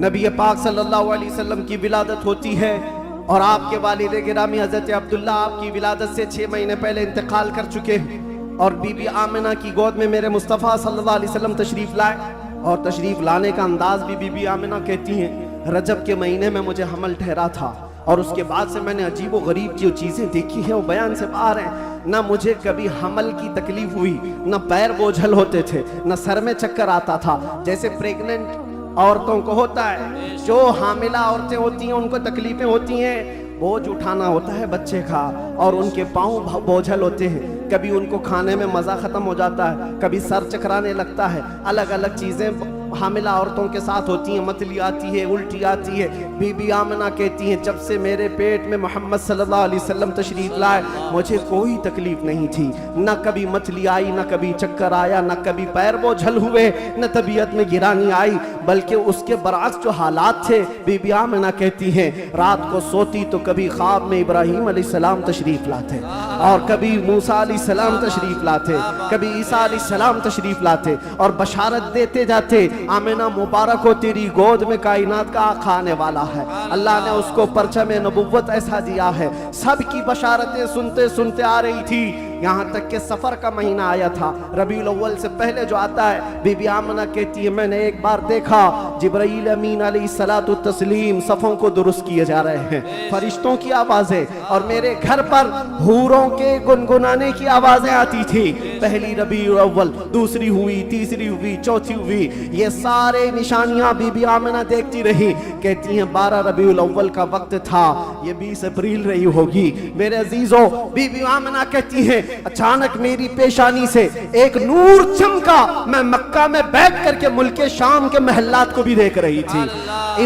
نبی پاک صلی اللہ علیہ وسلم کی ولادت ہوتی ہے، اور آپ کے والد گرامی حضرت عبداللہ آپ کی ولادت سے 6 مہینے پہلے انتقال کر چکے ہیں، اور بی بی آمنہ کی گود میں میرے مصطفیٰ صلی اللہ علیہ وسلم تشریف لائے، اور تشریف لانے کا انداز بھی بی بی آمنہ کہتی ہیں رجب کے مہینے میں مجھے حمل ٹھہرا تھا، اور اس کے بعد سے میں نے عجیب و غریب جو چیزیں دیکھی ہیں وہ بیان سے باہر ہیں۔ نہ مجھے کبھی حمل کی تکلیف ہوئی، نہ پیر بوجھل ہوتے تھے، نہ سر میں چکر آتا تھا جیسے پریگننٹ عورتوں کو ہوتا ہے۔ جو حاملہ عورتیں ہوتی ہیں ان کو تکلیفیں ہوتی ہیں، بوجھ اٹھانا ہوتا ہے بچے کا، اور ان کے پاؤں بوجھل ہوتے ہیں، کبھی ان کو کھانے میں مزہ ختم ہو جاتا ہے، کبھی سر چکرانے لگتا ہے، الگ الگ چیزیں حاملہ عورتوں کے ساتھ ہوتی ہیں، متلی آتی ہے، الٹی آتی ہے۔ بی بی آمنہ کہتی ہیں جب سے میرے پیٹ میں محمد صلی اللہ علیہ وسلم تشریف لائے مجھے کوئی تکلیف نہیں تھی، نہ کبھی متلی آئی، نہ کبھی چکر آیا، نہ کبھی پیر بوجھل ہوئے، نہ طبیعت میں گرانی آئی، بلکہ اس کے برعکس جو حالات تھے بی بی آمنہ کہتی ہیں رات کو سوتی تو کبھی خواب میں ابراہیم علیہ السلام تشریف لاتے، اور کبھی موسیٰ علیہ السلام تشریف لاتے، کبھی عیسیٰ علیہ السلام تشریف لاتے، اور بشارت دیتے جاتے آمنہ مبارک ہو تیری گود میں کائنات کا آقا آنے والا ہے۔ اللہ نے اس کو پرچم نبوت ایسا دیا ہے، سب کی بشارتیں سنتے سنتے آ رہی تھی، یہاں تک کہ سفر کا مہینہ آیا تھا، ربیع الاول سے پہلے جو آتا ہے۔ بی بی آمنہ کہتی ہے میں نے ایک بار دیکھا جبرائیل امین علیہ السلام صفوں کو درست کیے جا رہے ہیں، فرشتوں کی آوازیں، اور میرے گھر پر حوروں کے گنگنانے کی آوازیں آتی تھی۔ پہلی ربیع الاول، دوسری ہوئی، تیسری ہوئی، چوتھی ہوئی، یہ سارے نشانیاں بی بی آمنہ دیکھتی رہی۔ کہتی ہیں 12 ربیع الاول کا وقت تھا، یہ 20 اپریل رہی ہوگی۔ میرے عزیزوں، بی بی آمنہ کہتی ہیں اچانک میری پیشانی سے ایک نور چمکا، میں مکہ میں بیٹھ کر کے ملک شام کے محلات کو بھی دیکھ رہی تھی،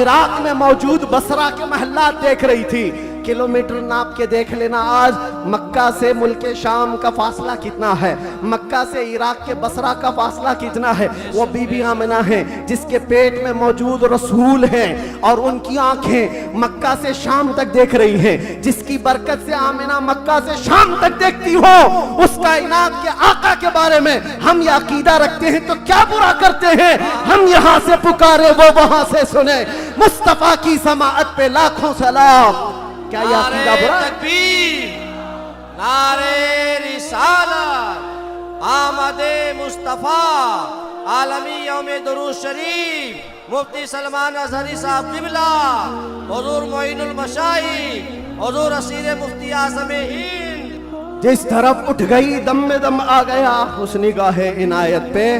عراق میں موجود بصرہ کے محلات دیکھ رہی تھی۔ کلومیٹر ناپ کے دیکھ لینا آج مکہ سے ملک شام کا فاصلہ کتنا ہے، مکہ سے عراق کے بصرہ کا فاصلہ کتنا ہے۔ وہ بی بی آمنہ ہیں جس کے پیٹ میں موجود رسول ہیں، اور ان کی آنکھیں مکہ سے شام تک دیکھ رہی ہیں، جس کی برکت سے آمنہ مکہ سے شام تک دیکھتی ہو۔ اس کائنات کے آقا کے بارے میں ہم یہ عقیدہ رکھتے ہیں تو کیا برا کرتے ہیں؟ ہم یہاں سے پکارے وہ وہاں سے سنے، مصطفیٰ کی سماعت پہ لاکھوں سلام۔ کیا یہ عقیدہ برا ہے؟ تکبیر، نعرے رسالت، آمد مصطفیٰ، عالمی یوم درود شریف، مفتی سلمان اظہری صاحب قبلہ، حضور معین المشائخ، حضور اسیر مفتی اعظم ہند، جس طرف اٹھ گئی دم میں دم آ گیا اس نگاہ عنایت پہ۔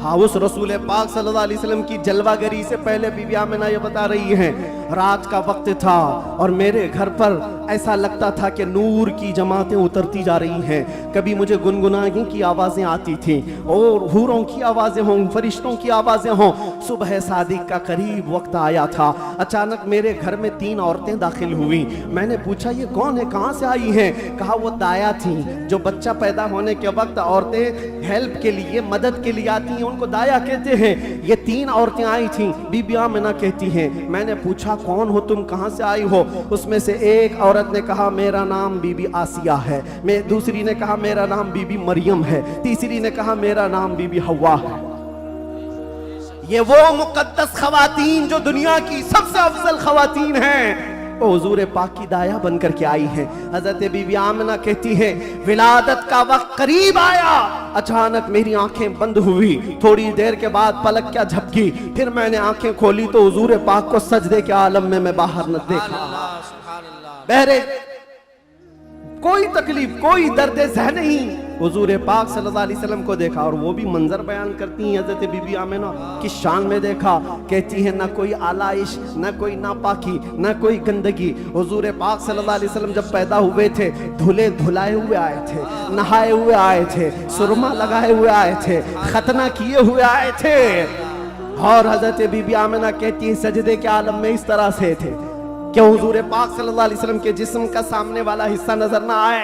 ہاں، اس رسول پاک صلی اللہ علیہ وسلم کی جلوہ گری سے پہلے بی بی آمنہ یہ بتا رہی ہیں رات کا وقت تھا اور میرے گھر پر ایسا لگتا تھا کہ نور کی جماعتیں اترتی جا رہی ہیں. کبھی مجھے گنگنانے کی آوازیں آتی تھیں اور حوروں کی آوازیں ہوں, فرشتوں کی آوازیں ہوں. صبح صادق کا قریب وقت آیا تھا. اچانک میرے گھر میں 3 عورتیں داخل ہوئیں. میں نے پوچھا یہ کون ہے, کہاں سے آئی ہیں؟ کہا وہ دایا تھیں. جو بچہ پیدا ہونے کے وقت عورتیں ہیلپ کے لیے, مدد کے لیے آتی ہیں, ان کو دایا کہتے ہیں. یہ 3 عورتیں آئی تھیں, بی بی آمنہ کہتی ہیں. میں نے پوچھا کون ہو تم, کہاں سے آئی ہو؟ اس میں سے ایک عورت نے کہا میرا نام بی بی آسیہ ہے, دوسری نے کہا میرا نام بی بی مریم ہے, تیسری نے کہا میرا نام بی بی حوا ہے. یہ وہ مقدس خواتین جو دنیا کی سب سے افضل خواتین ہیں, وہ حضور پاک کی دایا بن کر کے آئی ہیں. حضرت بی بی آمنہ کہتی ہیں ولادت کا وقت قریب آیا, اچانک میری آنکھیں بند ہوئی. تھوڑی دیر کے بعد پلک کیا جھپکی, پھر میں نے آنکھیں کھولی تو حضور پاک کو سجدے کے عالم میں باہر نہ دیکھا. بہرے کوئی تکلیف, کوئی درد ذہن نہیں, حضور پاک صلی اللہ علیہ وسلم کو دیکھا. اور وہ بھی منظر بیان کرتی ہیں حضرت بی بی آمنہ کی شان میں دیکھا. کہتی ہیں نہ کوئی آلائش, نہ کوئی ناپاکی, نہ کوئی گندگی. حضور پاک صلی اللہ علیہ وسلم جب پیدا ہوئے تھے دھلے دھلائے ہوئے آئے تھے, نہائے ہوئے آئے تھے, سرما لگائے ہوئے آئے تھے, ختنہ کیے ہوئے آئے تھے. اور حضرت بی بی آمنہ کہتی ہیں سجدے کے عالم میں اس طرح سے تھے کہ حضور پاک صلی اللہ علیہ وسلم کے جسم کا سامنے والا حصہ نظر نہ آئے.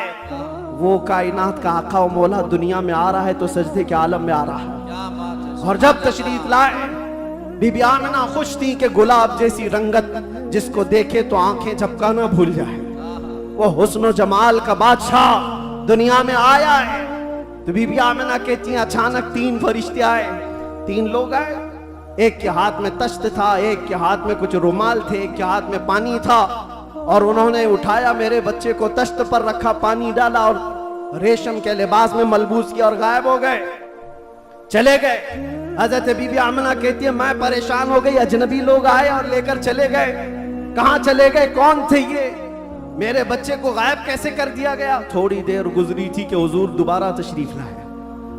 وہ کائنات کا آقا و مولا دنیا میں آ رہا ہے تو سجدے کے عالم میں آ رہا ہے. اور جب تشریف لائے بی بی آمنہ خوش تھی کہ گلاب جیسی رنگت جس کو دیکھے تو آنکھیں جھپکانا بھول جائے. وہ حسن و جمال کا بادشاہ دنیا میں آیا ہے. تو بی بی آمنہ کہتی ہیں اچانک 3 فرشتے آئے. 3 لوگ آئے, ایک کے ہاتھ میں تشت تھا, ایک کے ہاتھ میں کچھ رومال تھے, ایک کے ہاتھ میں پانی تھا. اور انہوں نے اٹھایا میرے بچے کو, تشت پر رکھا, پانی ڈالا اور ریشم کے لباس میں ملبوس کیا اور غائب ہو گئے, چلے گئے. حضرت بی بی آمنہ کہتی ہے میں پریشان ہو گئی, اجنبی لوگ آئے اور لے کر چلے گئے. کہاں چلے گئے, کون تھے یہ, میرے بچے کو غائب کیسے کر دیا گیا؟ تھوڑی دیر گزری تھی کہ حضور دوبارہ تشریف لائے.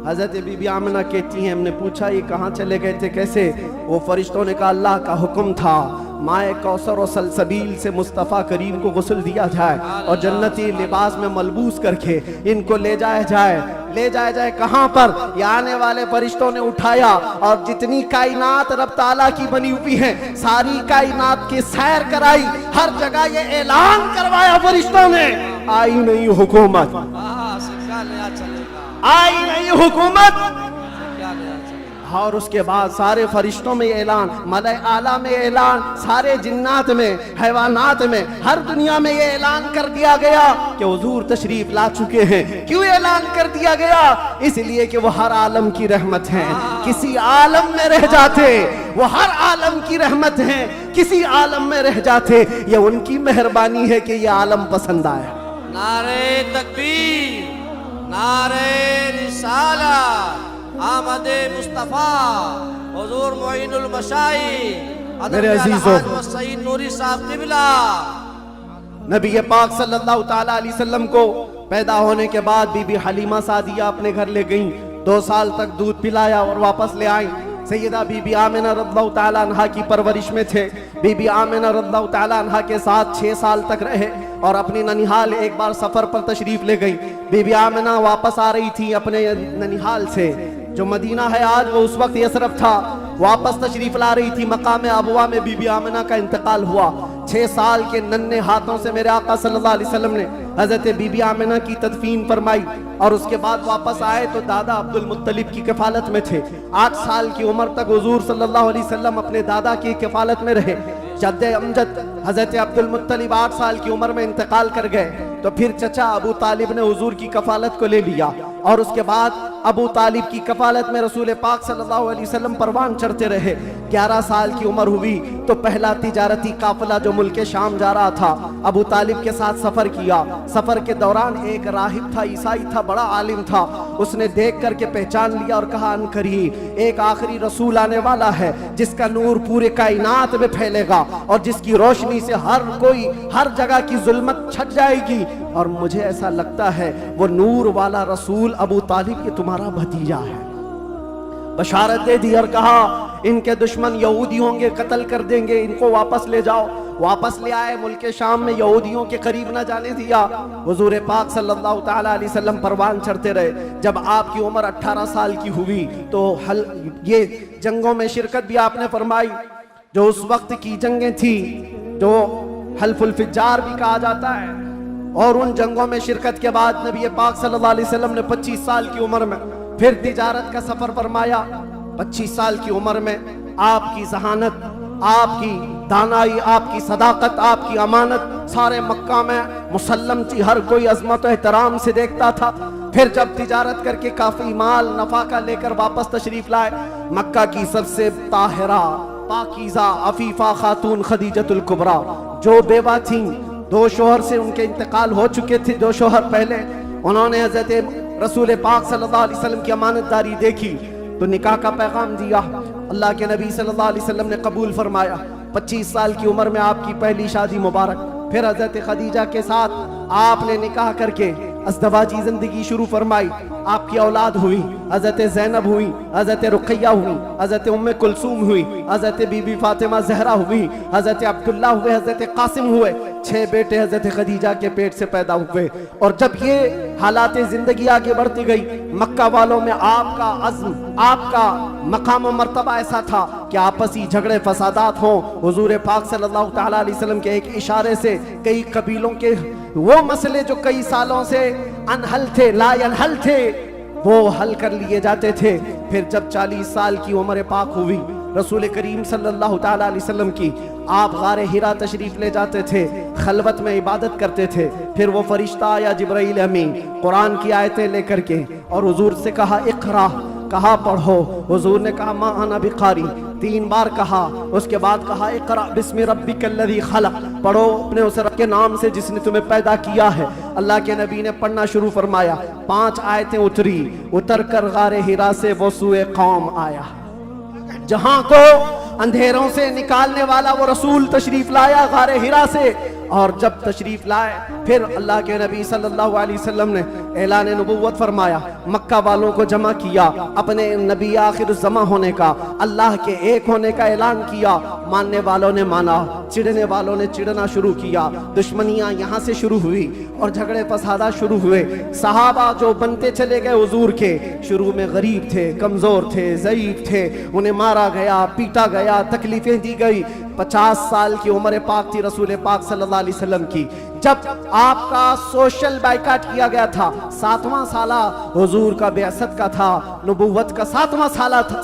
حضرت بی بی آمنہ کہتی ہیں ہم نے پوچھا یہ کہاں چلے گئے تھے, کیسے؟ وہ فرشتوں نے کہا اللہ کا حکم تھا مائے کوثر و سلسبیل سے مصطفیٰ کریم کو غسل دیا جائے اور جنتی لباس میں ملبوس کر کے ان کو لے جایا جائے. لے جایا جائے کہاں پر؟ یہ آنے والے فرشتوں نے اٹھایا اور جتنی کائنات رب تعالیٰ کی بنی ہوئی ہیں ساری کائنات کی سیر کرائی. ہر جگہ یہ اعلان کروایا فرشتوں نے آئی نہیں حکومت, آئی نہیں حکومت. اور اس کے بعد سارے فرشتوں میں اعلان, ملائے اعلیٰ میں اعلان, سارے جنات میں, حیوانات میں, ہر دنیا میں یہ اعلان کر دیا گیا کہ حضور تشریف لا چکے ہیں. کیوں اعلان کر دیا گیا؟ اس لیے کہ وہ ہر عالم کی رحمت ہیں. کسی عالم میں رہ جاتے وہ ہر عالم کی رحمت ہیں, کسی عالم میں رہ جاتے یہ ان کی مہربانی ہے کہ یہ عالم پسند آیا. نعرے تکبیر, نعرے رسالت, آمد مصطفیٰ, حضور معین المشائخ میرے عزیزوں, سعید نوری صاحب قبلہ. نبی پاک صلی اللہ تعالیٰ علیہ وسلم کو پیدا ہونے کے بعد بی بی حلیمہ سعدیہ اپنے گھر لے گئیں. 2 سال تک دودھ پلایا اور واپس لے آئیں. سیدہ بی بی آمنہ رضی اللہ تعالیٰ عنہ کی پرورش میں تھے. بی بی آمنہ رضی اللہ تعالیٰ عنہ کے ساتھ 6 سال تک رہے اور اپنی ننیحال ایک بار سفر پر تشریف لے گئی. بی بی آمنہ واپس آ رہی تھی اپنے ننیحال سے, جو مدینہ ہے آج وہ اس وقت یثرب تھا. واپس تشریف لا رہی تھی, مقام ابوا میں بی بی آمنہ کا انتقال ہوا. 6 سال کے ننھے ہاتھوں سے میرے آقا صلی اللہ علیہ وسلم نے حضرت بی بی آمنہ کی تدفین فرمائی اور اس کے بعد واپس آئے تو دادا عبد المطلب کی کفالت میں تھے. 8 سال کی عمر تک حضور صلی اللہ علیہ وسلم اپنے دادا کی کفالت میں رہے. جد امجد حضرت عبد المطلب 8 سال کی عمر میں انتقال کر گئے تو پھر چچا ابو طالب نے حضور کی کفالت کو لے لیا اور اس کے بعد ابو طالب کی کفالت میں رسول پاک صلی اللہ علیہ وسلم پروان چڑھتے رہے. 11 سال کی عمر ہوئی تو پہلا تجارتی قافلہ جو ملک شام جا رہا تھا ابو طالب کے ساتھ سفر کیا. سفر کے دوران ایک راہب تھا, عیسائی تھا, بڑا عالم تھا. اس نے دیکھ کر کے پہچان لیا اور کہا ان قریب ایک آخری رسول آنے والا ہے جس کا نور پورے کائنات میں پھیلے گا اور جس کی روشنی سے ہر کوئی ہر جگہ کی ظلمت چھٹ جائے گی. اور مجھے ایسا لگتا ہے وہ نور والا رسول ابو طالب یہ تمہارا بھتیجا ہے. بشارت دے دی اور کہا ان کے دشمن یہودی ہوں گے, قتل کر دیں گے, ان کو واپس لے جاؤ. واپس لے آئے ملک شام میں، یہودیوں کے قریب نہ جانے دیا۔ حضور پاک صلی اللہ تعالیٰ علیہ وسلم پروان چڑھتے رہے۔ جب آپ کی عمر 18 سال کی ہوئی تو یہ جنگوں میں شرکت بھی آپ نے فرمائی، جو اس وقت کی جنگیں تھی جو حلف الفجار بھی کہا جاتا ہے، اور ان جنگوں میں شرکت کے بعد نبی پاک صلی اللہ علیہ وسلم نے 25 سال کی عمر میں پھر تجارت کا سفر فرمایا۔ 25 سال کی عمر میں آپ کی ذہانت، آپ کی دانائی، آپ کی صداقت، آپ کی امانت سارے مکہ میں مسلم تھی، ہر کوئی عظمت و احترام سے دیکھتا تھا۔ پھر جب تجارت کر کے کافی مال نفع کا لے کر واپس تشریف لائے، مکہ کی سب سے طاہرہ، پاکیزہ، عفیفہ خاتون خدیجۃ الکبریٰ جو بیوہ تھیں، 2 شوہر سے ان کے انتقال ہو چکے تھے، 2 شوہر پہلے، انہوں نے حضرت رسول پاک صلی اللہ علیہ وسلم کی امانت داری دیکھی تو نکاح کا پیغام دیا۔ اللہ کے نبی صلی اللہ علیہ وسلم نے قبول فرمایا۔ 25 سال کی عمر میں آپ کی پہلی شادی مبارک، پھر حضرت خدیجہ کے ساتھ آپ نے نکاح کر کے ازدواجی زندگی شروع فرمائی۔ آپ کی اولاد ہوئی، حضرت زینب ہوئی، حضرت رقیہ ہوئی، حضرت ام کلثوم ہوئی، حضرت بی بی فاطمہ زہرا ہوئی، حضرت عبداللہ ہوئے، حضرت قاسم ہوئے، 6 بیٹے حضرت خدیجہ کے پیٹ سے پیدا ہوئے۔ اور جب یہ حالات زندگی آگے بڑھتی گئی، مکہ والوں میں آپ کا عزم، آپ کا مقام و مرتبہ ایسا تھا کہ آپسی جھگڑے فسادات ہوں، حضور پاک صلی اللہ تعالیٰ علیہ وسلم کے ایک اشارے سے کئی قبیلوں کے وہ مسئلے جو کئی سالوں سے انحل تھے، لا ینحل تھے، وہ حل کر لیے جاتے تھے۔ پھر جب 40 سال کی عمر پاک ہوئی، رسول کریم صلی اللہ تعالیٰ علیہ وسلم کی، آپ غار حرا تشریف لے جاتے تھے، خلوت میں عبادت کرتے تھے۔ پھر وہ فرشتہ آیا جبرائیل امین قرآن کی آیتیں لے کر کے، اور حضور سے کہا اقرا، کہا پڑھو۔ حضور نے کہا ما انا بقاری، 3 بار کہا۔ اس کے بعد کہا اقرا بسم ربک الذی خلق، پڑھو اپنے اس رب کے نام سے جس نے تمہیں پیدا کیا ہے۔ اللہ کے نبی نے پڑھنا شروع فرمایا، 5 آیتیں اتری، اتر کر غار حرا سے وہ سوئے قوم آیا، جہاں کو اندھیروں سے نکالنے والا وہ رسول تشریف لایا غار حرا سے۔ اور جب تشریف لائے پھر اللہ کے نبی صلی اللہ علیہ وسلم نے اعلان نبوت فرمایا، مکہ والوں کو جمع کیا، اپنے نبی آخر الزماں ہونے کا، اللہ کے ایک ہونے کا اعلان کیا۔ ماننے والوں نے مانا، چڑھنے والوں نے چڑھنا شروع کیا، دشمنیاں یہاں سے شروع ہوئی اور جھگڑے فسادات شروع ہوئے۔ صحابہ جو بنتے چلے گئے حضور کے، شروع میں غریب تھے، کمزور تھے، ضعیف تھے، انہیں مارا گیا، پیٹا گیا، تکلیفیں دی گئی۔ 50 سال کی عمر پاک تھی رسول پاک صلی اللہ علیہ وسلم کی، جب آپ کا سوشل بائیکاٹ کیا گیا تھا۔ 7واں سالہ حضور کا بعثت کا تھا، نبوت کا 7واں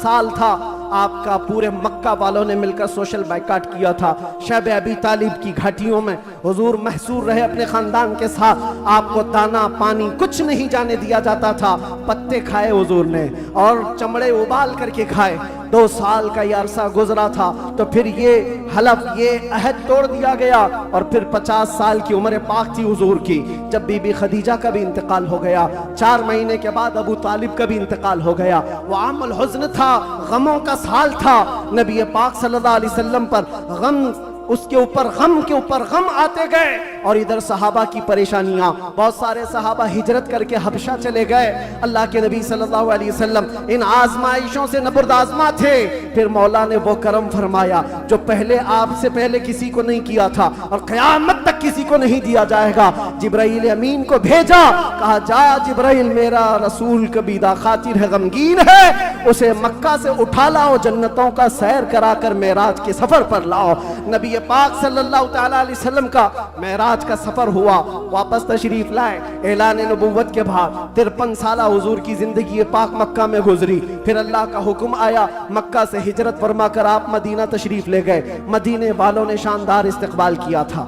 سال تھا۔ آپ کا پورے مکہ والوں نے مل کر سوشل بائیکاٹ کیا تھا۔ شیب ابی طالب کی گھاٹیوں میں حضور محصور رہے اپنے خاندان کے ساتھ، آپ کو دانا پانی کچھ نہیں جانے دیا جاتا تھا۔ پتے کھائے حضور نے اور چمڑے ابال کر کے کھائے۔ 2 سال کا یہ عرصہ گزرا تھا تو پھر یہ حلف، یہ عہد توڑ دیا گیا، اور پھر 50 سال کی عمر پاک تھی حضور کی جب بی بی خدیجہ کا بھی انتقال ہو گیا۔ 4 مہینے کے بعد ابو طالب کا بھی انتقال ہو گیا۔ وہ عام الحزن تھا، غموں کا سال تھا۔ نبی پاک صلی اللہ علیہ وسلم پر غم، اس کے اوپر غم کے اوپر غم آتے گئے، اور ادھر صحابہ کی پریشانیاں، بہت سارے صحابہ ہجرت کر کے حبشہ چلے گئے۔ اللہ کے نبی صلی اللہ علیہ وسلم ان آزمائشوں سے نبرد آزما تھے۔ پھر مولا نے وہ کرم فرمایا جو پہلے آپ سے پہلے کسی کو نہیں کیا تھا اور قیامت تک کسی کو نہیں دیا جائے گا۔ جبرائیل امین کو بھیجا، کہا جا جبرائیل، میرا رسول کبیدہ خاطر ہے، غمگین ہے، اسے مکہ سے اٹھا لاؤ، جنتوں کا سیر کرا کر معراج کے سفر پر لاؤ۔ نبی پاک صلی اللہ تعالیٰ علیہ وسلم کا معراج کا سفر ہوا، واپس تشریف لائے۔ اعلان نبوت کے بعد 53 سالہ حضور کی زندگی پاک مکہ میں گزری۔ پھر اللہ کا حکم آیا، مکہ سے ہجرت فرما کر آپ مدینہ تشریف لے گئے۔ مدینے والوں نے شاندار استقبال کیا تھا،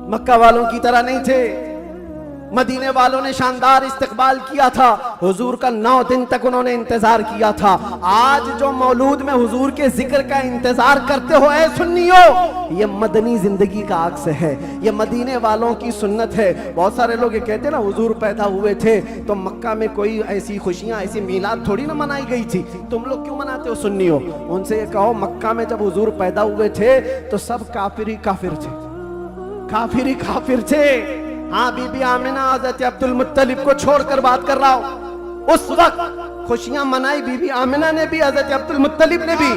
مکہ والوں کی طرح نہیں تھے۔ مدینے والوں نے شاندار استقبال کیا تھا، حضور کا 9 دن تک انہوں نے انتظار کیا تھا۔ آج جو مولود میں حضور کے ذکر کا انتظار کرتے ہو اے سنیو، یہ مدنی زندگی کا عکس ہے، یہ مدینے والوں کی سنت ہے۔ بہت سارے لوگ یہ کہتے ہیں نا حضور پیدا ہوئے تھے تو مکہ میں کوئی ایسی خوشیاں، ایسی میلاد تھوڑی نہ منائی گئی تھی، تم لوگ کیوں مناتے ہو سنیو؟ ان سے یہ کہو مکہ میں جب حضور پیدا ہوئے تھے تو سب کافر ہی کافر تھے، کافر ہی کافر تھے۔ ہاں بی بی آمنہ حضرت عبد المطلب کو چھوڑ کر بات کر رہا ہوں، اس وقت خوشیاں منائی بی بی آمنہ نے بھی، حضرت عبد المطلب نے بھی۔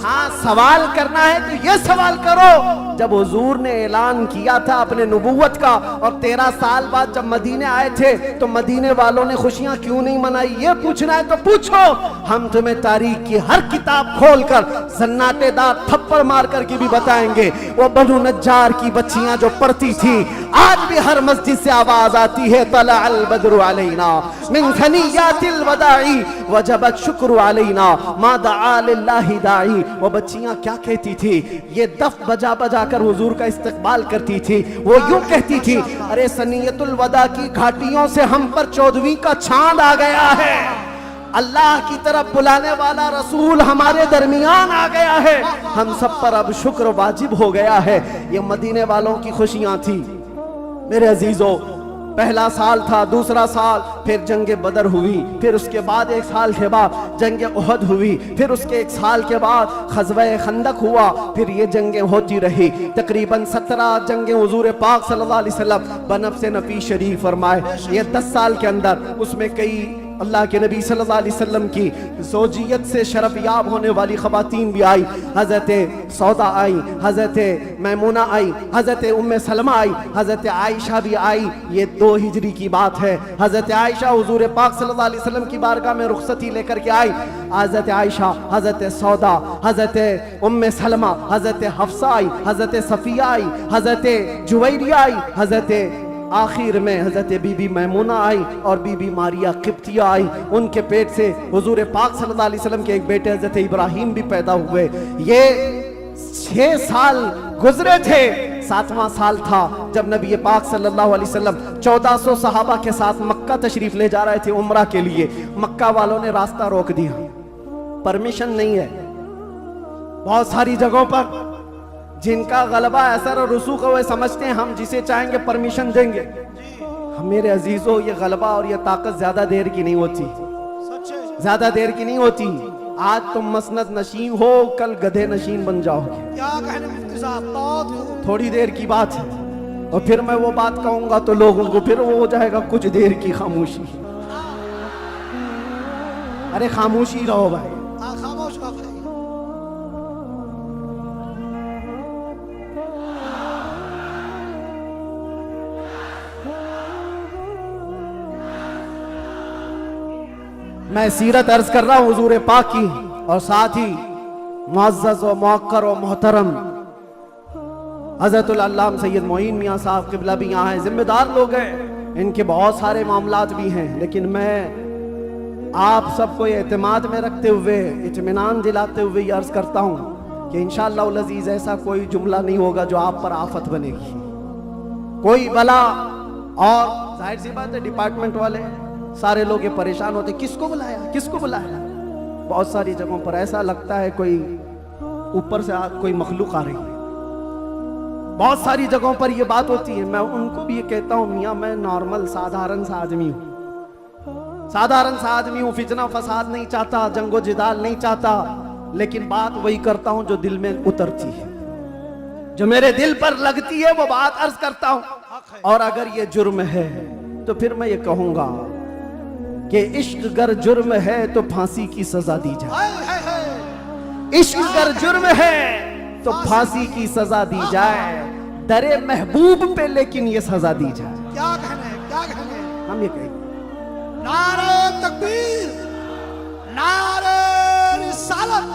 ہاں سوال کرنا ہے تو یہ سوال کرو، جب حضور نے اعلان کیا تھا اپنے نبوت کا اور 13 سال بعد جب مدینے آئے تھے تو مدینے والوں نے خوشیاں کیوں نہیں منائی؟ یہ پوچھنا ہے تو پوچھو، ہم تمہیں تاریخ کی ہر کتاب کھول کر سناٹے دار تھپڑ مار کر کے بھی بتائیں گے۔ وہ بنو نجار کی بچیاں جو پڑھتی تھی، آج بھی ہر مسجد سے آواز آتی ہے طلع البدر علینا من ثنیات الوداع وجب الشکر علینا ما دعا للہ داعی۔ وہ بچیاں کیا کہتی تھی؟ یہ دف بجا بجا کر حضور کا استقبال کرتی تھی۔ وہ یوں کہتی تھی، ارے ثنیۃ الوداع کی گھاٹیوں سے ہم پر 14ویں کا چاند آ گیا ہے، اللہ کی طرف بلانے والا رسول ہمارے درمیان آ گیا ہے، ہم سب پر اب شکر واجب ہو گیا ہے۔ یہ مدینے والوں کی خوشیاں تھی۔ میرے عزیزو، پہلا سال تھا، دوسرا سال، پھر جنگ بدر ہوئی، پھر اس کے بعد 1 سال کے بعد جنگ احد ہوئی، پھر اس کے 1 سال کے بعد غزوہ خندق ہوا، پھر یہ جنگیں ہوتی رہی۔ تقریباً 17 جنگیں حضور پاک صلی اللہ علیہ وسلم بنفس نفی شریف فرمائے۔ یہ 10 سال کے اندر اس میں کئی اللہ کے نبی صلی اللہ علیہ وسلم کی زوجیت سے شرف یاب ہونے والی خواتین بھی آئی۔ حضرت سودا آئی، حضرت میمونہ آئی، حضرت ام سلمہ آئی، حضرت عائشہ بھی آئی۔ یہ 2 ہجری کی بات ہے۔ حضرت عائشہ حضور پاک صلی اللہ علیہ وسلم کی بارگاہ میں رخصتی لے کر کے آئی۔ حضرت عائشہ، حضرت سودا، حضرت ام سلمہ، حضرت حفصہ آئی، حضرت صفیہ آئی، حضرت جویریہ آئی، حضرت آخر میں حضرت بی بی میمونہ آئی اور بی بی ماریا قبطیہ آئی۔ ان کے پیٹ سے حضور پاک صلی اللہ علیہ وسلم کے ایک بیٹے حضرت ابراہیم بھی پیدا ہوئے۔ یہ 6 سال گزرے تھے۔ 7واں سال تھا جب نبی پاک صلی اللہ علیہ وسلم 1400 صحابہ کے ساتھ مکہ تشریف لے جا رہے تھے عمرہ کے لیے۔ مکہ والوں نے راستہ روک دیا، پرمیشن نہیں ہے۔ بہت ساری جگہوں پر جن کا غلبہ اثر اور رسوخ ہے وہ سمجھتے ہیں ہم جسے چاہیں گے پرمیشن دیں گے۔ میرے عزیزو، یہ غلبہ اور یہ طاقت زیادہ دیر کی نہیں ہوتی، زیادہ دیر کی نہیں ہوتی۔ آج تم مسند نشین ہو، کل گدھے نشین بن جاؤ گے۔ کیا کہنے مفتی صاحب، بہت تھوڑی دیر کی بات ہے، اور پھر میں وہ بات کہوں گا تو لوگوں کو پھر وہ ہو جائے گا کچھ دیر کی خاموشی۔ ارے خاموشی رہو بھائی، خاموش ہو گئے۔ میں سیرت عرض کر رہا ہوں حضور پاک کی، اور ساتھ ہی معزز و موقر و محترم حضرت العلامہ سید معین میاں صاحب قبلہ بھی یہاں ہیں، ذمہ دار لوگ ہیں، ان کے بہت سارے معاملات بھی ہیں، لیکن میں آپ سب کو اعتماد میں رکھتے ہوئے، اطمینان دلاتے ہوئے یہ عرض کرتا ہوں کہ انشاءاللہ العزیز ایسا کوئی جملہ نہیں ہوگا جو آپ پر آفت بنے گی، کوئی بلا۔ اور ظاہر سی بات ہے ڈپارٹمنٹ والے سارے لوگ یہ پریشان ہوتے، کس کو بلایا، کس کو بلایا۔ بہت ساری جگہوں پر ایسا لگتا ہے کوئی اوپر سے کوئی مخلوق آ رہی ہے۔ بہت ساری جگہوں پر یہ بات ہوتی ہے۔ میں ان کو بھی یہ کہتا ہوں، میاں میں نارمل سادھارن سا آدمی ہوں، سادھارن سا آدمی ہوں، فتنہ فساد نہیں چاہتا، جنگ و جدال نہیں چاہتا، لیکن بات وہی کرتا ہوں جو دل میں اترتی ہے، جو میرے دل پر لگتی ہے وہ بات عرض کرتا ہوں۔ اور اگر یہ جرم ہے تو پھر میں یہ کہوں گا کہ عشق گر جرم ہے تو پھانسی کی سزا دی جائے، عشق گر جرم ہے تو پھانسی کی سزا دی جائے، درے محبوب پہ لیکن یہ سزا دی جائے۔ کیا کہنے، کیا کہنے۔ ہم یہ کہیں نعرہ تکبیر، نعرہ رسالت،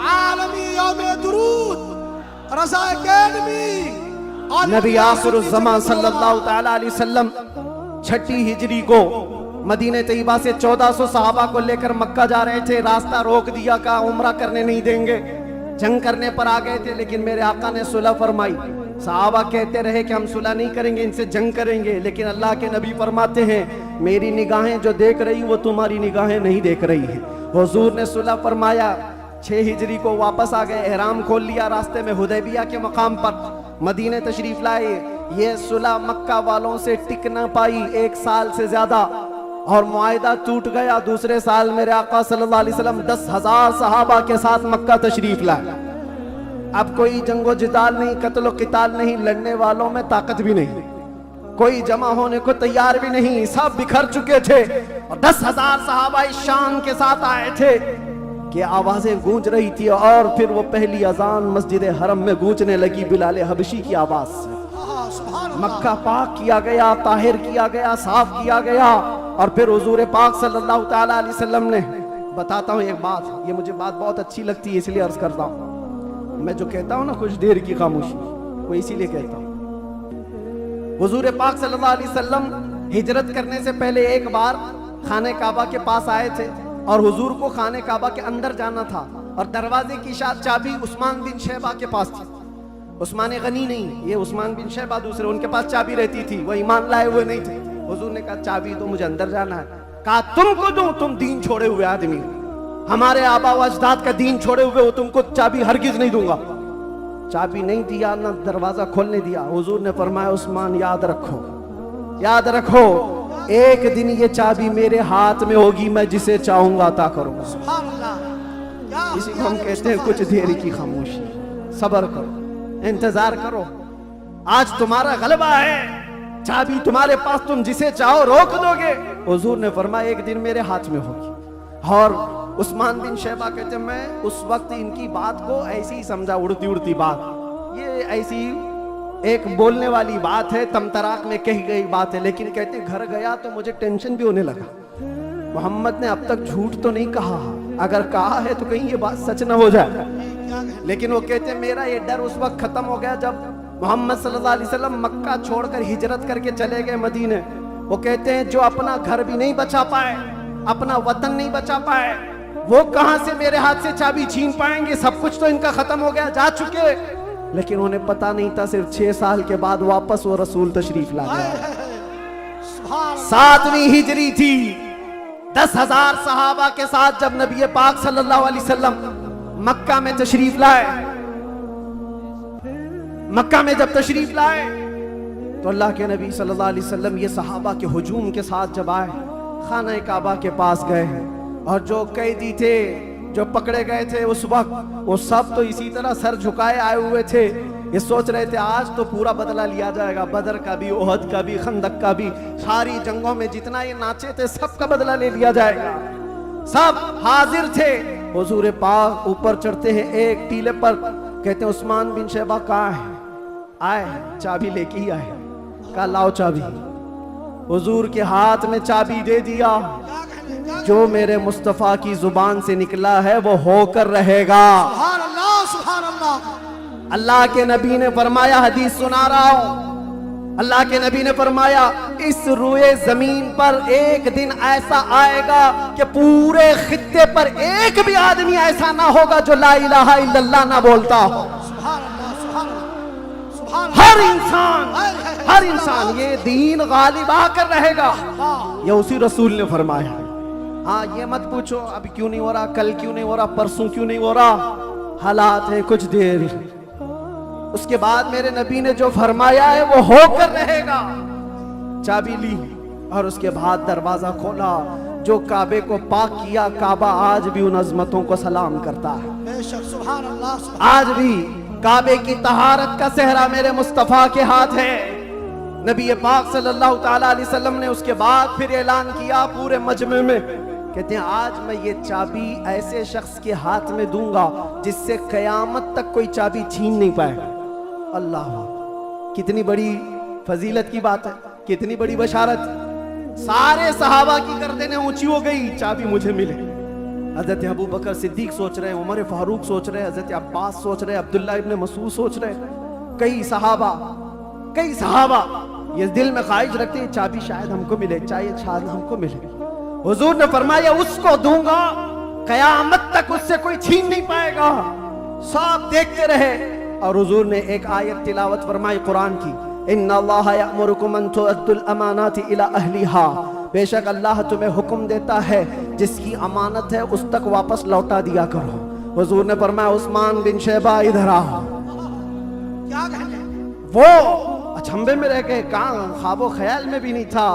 عالمی یوم درود، رضا اکیڈمی، نبی آخر الزمان صلی اللہ تعالیٰ علیہ وسلم 6 ہجری کو مدینہ طیبہ سے 1400 صحابہ کو لے کر مکہ جا رہے تھے، راستہ روک دیا، کہا عمرہ کرنے نہیں دیں گے، جنگ کرنے پر آ گئے تھے، لیکن میرے آقا نے صلح فرمائی۔ صحابہ کہتے رہے کہ ہم صلح نہیں کریں گے، ان سے جنگ کریں گے، لیکن اللہ کے نبی فرماتے ہیں میری نگاہیں جو دیکھ رہی وہ تمہاری نگاہیں نہیں دیکھ رہی ہیں۔ حضور نے صلح فرمایا، 6 ہجری کو واپس آ گئے، احرام کھول لیا، راستے میں حدیبیہ کے مقام پر مدینہ تشریف لائے۔ یہ صلح مکہ والوں سے ٹک نہ پائی 1 سال سے زیادہ، اور معاہدہ ٹوٹ گیا۔ دوسرے سال میرے آقا صلی اللہ علیہ وسلم 10,000 صحابہ کے ساتھ مکہ تشریف لائے۔ اب کوئی جنگ و جدال نہیں، قتل و قتال نہیں، لڑنے والوں میں طاقت بھی نہیں، کوئی جمع ہونے کو تیار بھی نہیں، سب بکھر چکے تھے، اور 10,000 صحابہ اس شان کے ساتھ آئے تھے کہ آوازیں گونج رہی تھی اور پھر وہ پہلی اذان مسجد حرم میں گونجنے لگی بلال حبشی کی آواز سے. سبحان اللہ. مکہ پاک کیا گیا, طاہر کیا گیا, صاف کیا گیا, اور پھر حضور پاک صلی اللہ تعالیٰ علیہ وسلم نے, بتاتا ہوں ایک بات, یہ مجھے بات بہت اچھی لگتی ہے اس لیے عرض کرتا ہوں. میں جو کہتا ہوں نا کچھ دیر کی خاموشی, وہ اسی لیے کہتا ہوں. حضور پاک صلی اللہ علیہ وسلم ہجرت کرنے سے پہلے ایک بار خانہ کعبہ کے پاس آئے تھے اور حضور کو خانہ کعبہ کے اندر جانا تھا, اور دروازے کی چابی عثمان بن شیبہ کے پاس تھی. عثمان غنی نہیں, یہ عثمان بن شیبہ دوسرے, ان کے پاس چابی رہتی تھی, وہ ایمان لائے ہوئے نہیں تھے. حضور نے کہا چابی دو, مجھے اندر جانا ہے. کہا تم کو دوں, تم دین چھوڑے ہوئے آدمی, ہمارے آبا و اجداد کا دین چھوڑے ہوئے ہو, تم کو چابی ہرگز نہیں دوں گا. چابی نہیں دیا, نہ دروازہ کھولنے دیا. حضور نے فرمایا عثمان یاد رکھو, یاد رکھو, ایک دن یہ چابی میرے ہاتھ میں ہوگی, میں جسے چاہوں گا عطا کروں گا. سبحان اللہ. کیا اسی کو ہم کہتے ہیں کچھ دیر کی خاموشی. صبر کرو, انتظار کرو, آج تمہارا غلبہ ہے, چابی تمہارے پاس, تم جسے چاہو روک دو گے. حضور نے فرمایا ایک دن میرے ہاتھ میں ہوگی. اور عثمان بن شیبہ کہتے ہیں میں اس وقت ان کی بات کو ایسی ہی سمجھا, اڑتی اڑتی بات, یہ ایسی ایک بولنے والی بات ہے, تمتراک میں کہی گئی بات ہے. لیکن کہتے ہیں گھر گیا تو مجھے ٹینشن بھی ہونے لگا, محمد نے اب تک جھوٹ تو نہیں کہا, اگر کہا ہے تو کہیں یہ بات سچ نہ ہو جائے. لیکن وہ کہتے ہیں میرا یہ ڈر اس وقت ختم ہو گیا جب محمد صلی اللہ علیہ وسلم مکہ چھوڑ کر ہجرت کر کے چلے گئے مدینے. وہ کہتے ہیں جو اپنا گھر بھی نہیں بچا پائے, اپنا وطن نہیں بچا پائے, وہ کہاں سے میرے ہاتھ سے چابی چھین پائیں گے؟ سب کچھ تو ان کا ختم ہو گیا, جا چکے. لیکن انہیں پتا نہیں تھا صرف 6 سال کے بعد واپس وہ رسول تشریف لا گیا. 7ویں ہجری تھی, 10,000 صحابہ کے ساتھ جب نبی پاک صلی اللہ علیہ وسلم مکہ میں تشریف لائے. مکہ میں جب تشریف لائے تو اللہ کے نبی صلی اللہ علیہ وسلم یہ صحابہ کے ہجوم کے ساتھ جب آئے, خانہ کعبہ کے پاس گئے, اور جو قیدی تھے جو پکڑے گئے تھے اس وقت, وہ سب تو اسی طرح سر جھکائے آئے ہوئے تھے. یہ سوچ رہے تھے آج تو پورا بدلہ لیا جائے گا, بدر کا بھی, احد کا بھی, خندق کا بھی, ساری جنگوں میں جتنا یہ ناچے تھے سب کا بدلہ لے لیا جائے گا. سب حاضر تھے. حضور پاک اوپر چڑھتے ہیں ایک ٹیلے پر, کہتے ہیں عثمان بن شیبہ کہاں ہے؟ آئے, چابی لے کے ہی آئے. کہا لاؤ چابی. حضور کے ہاتھ میں چابی دے دیا. جو میرے مصطفیٰ کی زبان سے نکلا ہے وہ ہو کر رہے گا. سبحان اللہ, سبحان اللہ. اللہ کے نبی نے فرمایا, حدیث سنا رہا ہوں, اللہ کے نبی نے فرمایا اس روئے زمین پر ایک دن ایسا آئے گا کہ پورے خطے پر ایک بھی آدمی ایسا نہ ہوگا جو لا الہ الا اللہ نہ بولتا ہو. سبحان اللہ, سبحان اللہ, سبحان اللہ. ہر انسان یہ دین غالب آ کر رہے گا. یہ اسی رسول نے فرمایا. ہاں یہ مت پوچھو ابھی کیوں نہیں ہو رہا, کل کیوں نہیں ہو رہا, پرسوں کیوں نہیں ہو رہا, حالات ہیں کچھ دیر. اس کے بعد میرے نبی نے جو فرمایا ہے وہ ہو کر رہے گا. چابی لی اور اس کے بعد دروازہ کھولا. جو کعبے کو پاک کیا, کعبہ آج بھی ان عظمتوں کو سلام کرتا ہے. بے شک, سبحان اللہ, آج بھی کعبے کی طہارت کا صحرا میرے مصطفیٰ کے ہاتھ ہے. نبی پاک صلی اللہ تعالیٰ علیہ وسلم نے اس کے بعد پھر اعلان کیا پورے مجمع میں, کہتے ہیں آج میں یہ چابی ایسے شخص کے ہاتھ میں دوں گا جس سے قیامت تک کوئی چابی چھین نہیں پائے. اللہ, کتنی بڑی فضیلت کی بات ہے, کتنی بڑی بشارت. سارے صحابہ کی گردنیں اونچی ہو گئی, چابی مجھے ملے. حضرت ابو بکر صدیق سوچ رہے ہیں, عمر فاروق سوچ رہے ہیں, حضرت عباس سوچ رہے ہیں, عبداللہ ابن مسعود سوچ رہے ہیں, کئی صحابہ یہ دل میں خواہش رکھتے ہیں چابی شاید ہم کو ملے, شاید ہم کو ملے. حضور نے فرمایا اس کو دوں گا, قیامت تک اس سے کوئی چھین نہیں پائے گا. سب دیکھتے رہے اور حضور نے ایک آیت تلاوت فرمائی قرآن کی, ان اللہ یأمرکم ان تؤدوا الامانات الی اہلھا, بے شک اللہ تمہیں حکم دیتا ہے جس کی امانت ہے اس تک واپس لوٹا دیا کرو. حضور نے فرمایا عثمان بن شیبہ ادھر آؤ. کیا کہنے, وہ اچھمبے میں رہ گئے, کہاں خواب و خیال میں بھی نہیں تھا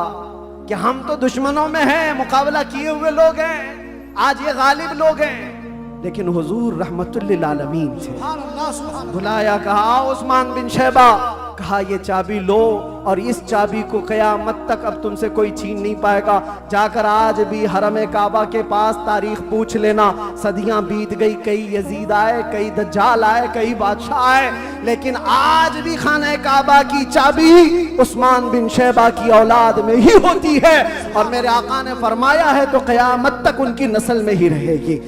کہ ہم تو دشمنوں میں ہیں, مقابلہ کیے ہوئے لوگ ہیں, آج یہ غالب لوگ ہیں. لیکن حضور رحمت للعالمین تھے. سبحان اللہ, سبحان اللہ. بلایا, کہا عثمان بن شیبہ, کہا یہ چابی لو, اور اس چابی کو قیامت تک اب تم سے کوئی چھین نہیں پائے گا. جا کر آج بھی حرم کعبہ کے پاس تاریخ پوچھ لینا. صدیاں بیت گئی, کئی یزید آئے, کئی دجال آئے, کئی بادشاہ آئے, لیکن آج بھی خانہ کعبہ کی چابی عثمان بن شیبہ کی اولاد میں ہی ہوتی ہے, اور میرے آقا نے فرمایا ہے تو قیامت تک ان کی نسل میں ہی رہے گی.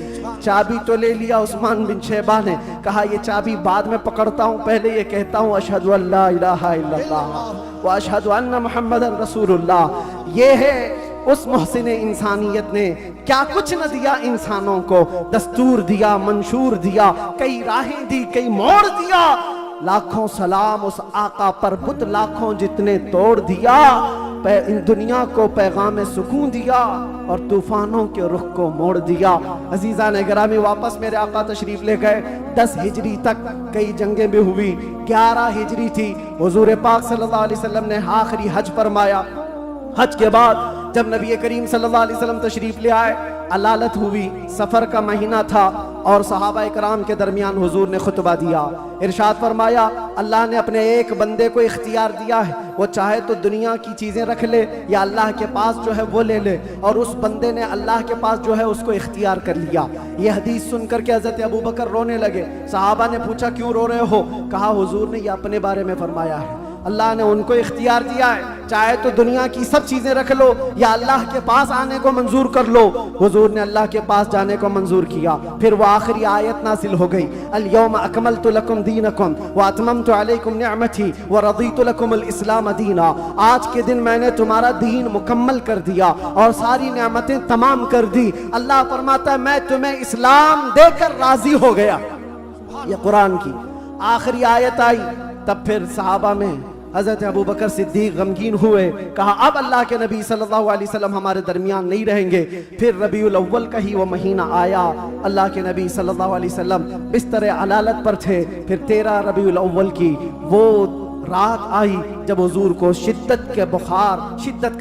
چابی تو لے لیا عثمان بن شیبہ نے, کہا یہ چابی بعد میں پکڑتا ہوں, پہلے یہ کہتا ہوں اشہد ان لا الہ الا اللہ واشہد ان محمد رسول اللہ. یہ ہے اس محسن انسانیت نے کیا کچھ نہ دیا انسانوں کو, دستور دیا, منشور دیا, کئی راہیں دی, کئی موڑ دیا. لاکھوں سلام اس آقا پر, بت لاکھوں جتنے توڑ دیا, دنیا کو پیغام سکون دیا اور طوفانوں کے رخ کو موڑ دیا. عزیزان گرامی, واپس میرے آقا تشریف لے گئے. 10 ہجری تک کئی جنگیں بھی ہوئی, 11 ہجری تھی, حضور پاک صلی اللہ علیہ وسلم نے آخری حج فرمایا. حج کے بعد جب نبی کریم صلی اللہ علیہ وسلم تشریف لے آئے, علالت ہوئی, سفر کا مہینہ تھا, اور صحابہ اکرام کے درمیان حضور نے خطبہ دیا. ارشاد فرمایا اللہ نے اپنے ایک بندے کو اختیار دیا ہے, وہ چاہے تو دنیا کی چیزیں رکھ لے یا اللہ کے پاس جو ہے وہ لے لے, اور اس بندے نے اللہ کے پاس جو ہے اس کو اختیار کر لیا. یہ حدیث سن کر کے حضرت ابوبکر رونے لگے. صحابہ نے پوچھا کیوں رو رہے ہو؟ کہا حضور نے یہ اپنے بارے میں فرمایا ہے, اللہ نے ان کو اختیار دیا ہے, چاہے تو دنیا کی سب چیزیں رکھ لو یا اللہ کے پاس آنے کو منظور کر لو. حضور نے اللہ کے پاس جانے کو منظور کیا. پھر وہ آخری آیت نازل ہو گئی, الیوم اکملت لکم دینکم واتممت علیکم نعمتی ورضیت لکم الاسلام دینا. آج کے دن میں نے تمہارا دین مکمل کر دیا اور ساری نعمتیں تمام کر دی. اللہ فرماتا ہے میں تمہیں اسلام دے کر راضی ہو گیا. یہ قرآن کی آخری آیت آئی. تب پھر صحابہ میں حضرت ابوبکر صدیق غمگین ہوئے, کہا اب اللہ کے نبی صلی اللہ علیہ وسلم ہمارے درمیان نہیں رہیں گے. پھر ربیع الاول کا ہی وہ مہینہ آیا, اللہ کے نبی صلی اللہ علیہ وسلم بستر علالت پر تھے. پھر 13 ربیع الاول کی وہ رات آئی جب حضور کو شدت کا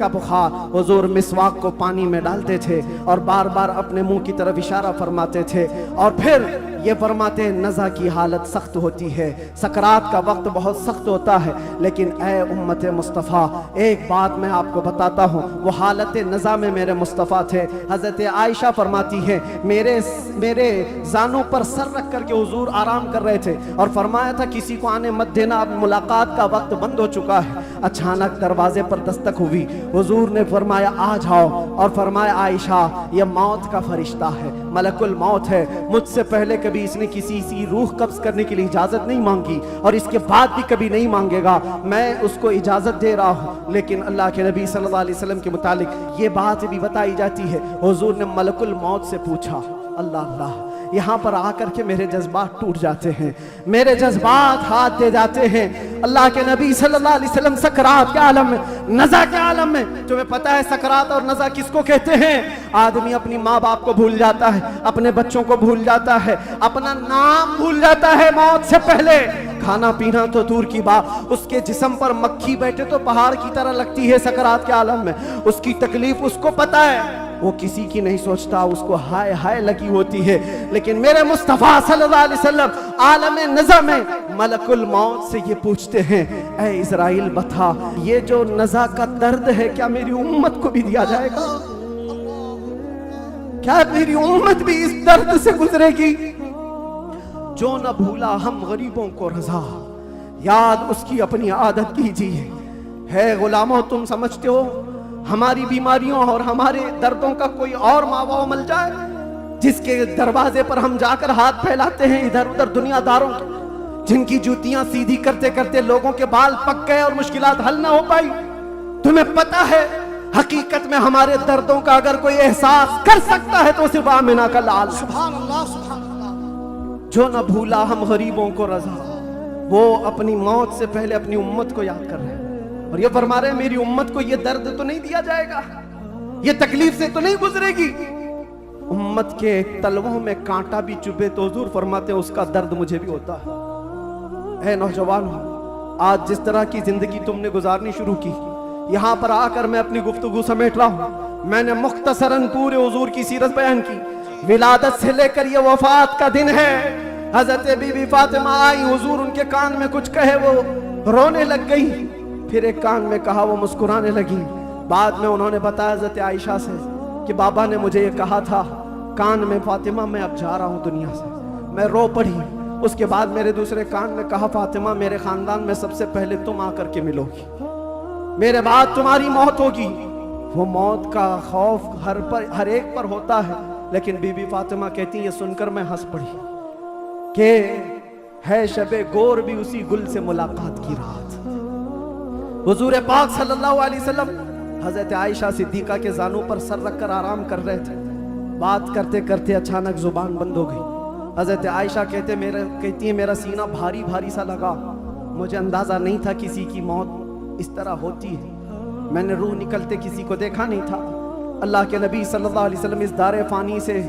بخار, حضور مسواک کو پانی میں ڈالتے تھے اور بار بار اپنے منہ کی طرف اشارہ فرماتے تھے, اور پھر یہ فرماتے نزع کی حالت سخت ہوتی ہے, سکرات کا وقت بہت سخت ہوتا ہے, لیکن اے امت مصطفیٰ ایک بات میں آپ کو بتاتا ہوں, وہ حالت نزع میں میرے مصطفیٰ تھے. حضرت عائشہ فرماتی ہیں میرے زانوں پر سر رکھ کر کے حضور آرام کر رہے تھے, اور فرمایا تھا کسی کو آنے مت دینا, اب ملاقات کا وقت بند ہو چکا ہے. اچانک دروازے پر دستک ہوئی, حضور نے فرمایا آ جاؤ, اور فرمایا عائشہ یہ موت کا فرشتہ ہے, ملک الموت ہے, مجھ سے پہلے کبھی اس نے کسی سی روح قبض کرنے کے لیے اجازت نہیں مانگی اور اس کے بعد بھی کبھی نہیں مانگے گا, میں اس کو اجازت دے رہا ہوں. لیکن اللہ کے نبی صلی اللہ علیہ وسلم کے متعلق یہ بات بھی بتائی جاتی ہے, حضور نے ملک الموت سے پوچھا. اللہ اللہ, یہاں پر آ کر کے میرے جذبات ٹوٹ جاتے ہیں, میرے جذبات ہاتھ دے جاتے ہیں. اللہ کے نبی صلی اللہ علیہ وسلم سکرات کے عالم میں, نزع کے عالم میں. تمہیں پتہ ہے سکرات اور نزع کس کو کہتے ہیں؟ آدمی اپنی ماں باپ کو بھول جاتا ہے, اپنے بچوں کو بھول جاتا ہے, اپنا نام بھول جاتا ہے موت سے پہلے. کھانا پینا تو دور کی بات, اس کے جسم پر مکھی بیٹھے تو پہاڑ کی طرح لگتی ہے سکرات کے عالم میں. اس کی تکلیف اس کو پتہ ہے, وہ کسی کی نہیں سوچتا, اس کو ہائے ہائے لگی ہوتی ہے. لیکن میرے مصطفیٰ صلی اللہ علیہ وسلم عالم نزع میں ملک الموت سے یہ پوچھتے ہیں, اے اسرائیل بتا یہ جو نزع کا درد ہے کیا میری امت کو بھی دیا جائے گا؟ کیا میری امت بھی اس درد سے گزرے گی؟ جو نہ بھولا ہم غریبوں کو رضا, یاد اس کی اپنی عادت کیجیے. ہے غلاموں, تم سمجھتے ہو ہماری بیماریوں اور ہمارے دردوں کا کوئی اور ماوا مل جائے جس کے دروازے پر ہم جا کر ہاتھ پھیلاتے ہیں ادھر ادھر دنیا داروں کے, جن کی جوتیاں سیدھی کرتے کرتے لوگوں کے بال پک گئے اور مشکلات حل نہ ہو پائی؟ تمہیں پتہ ہے حقیقت میں ہمارے دردوں کا اگر کوئی احساس کر سکتا ہے تو صرف آمنہ کا لال. سبحان اللہ سبحان اللہ. جو نہ بھولا ہم غریبوں کو رضا, وہ اپنی موت سے پہلے اپنی امت کو یاد کر رہے ہیں, اور یہ فرما رہے ہیں میری امت کو یہ درد تو نہیں دیا جائے گا, یہ تکلیف سے تو نہیں گزرے گی. امت کے تلووں میں کانٹا بھی چبھے تو حضور فرماتے ہیں اس کا درد مجھے بھی ہوتا ہے. اے نوجوانوں, آج جس طرح کی زندگی تم نے گزارنی شروع کی, یہاں پر آ کر میں اپنی گفتگو سمیٹ رہا ہوں. میں نے مختصراً پورے حضور کی سیرت بیان کی. ولادت سے لے کر یہ وفات کا دن ہے. حضرت بی بی فاطمہ آئی, حضور ان کے کان میں کچھ کہے, وہ رونے لگ گئی. پھر ایک کان میں کہا، وہ مسکرانے لگی۔ بعد میں انہوں نے بتایا حضرت عائشہ سے کہ بابا نے مجھے یہ کہا تھا کان میں، فاطمہ میں اب جا رہا ہوں دنیا سے۔ میں رو پڑی۔ اس کے بعد میرے دوسرے کان میں کہا، فاطمہ میرے خاندان میں سب سے پہلے تم آ کر کے ملو گی، میرے بعد تمہاری موت ہوگی۔ وہ موت کا خوف ہر ایک پر ہوتا ہے، لیکن بی بی فاطمہ کہتی یہ سن کر میں ہنس پڑی کہ ہے شب گور بھی اسی گل سے ملاقات کی رات۔ حضور پاک صلی اللہ علیہ وسلم حضرت عائشہ صدیقہ کے زانوں پر سر رکھ کر آرام کر رہے تھے۔ بات کرتے کرتے اچانک زبان بند ہو گئی۔ حضرت عائشہ کہتی ہے میرا سینہ بھاری بھاری سا لگا، مجھے اندازہ نہیں تھا کسی کی موت اس طرح ہوتی ہے، میں نے روح نکلتے کسی کو دیکھا نہیں تھا۔ اللہ کے نبی صلی اللہ علیہ وسلم اس دار فانی سے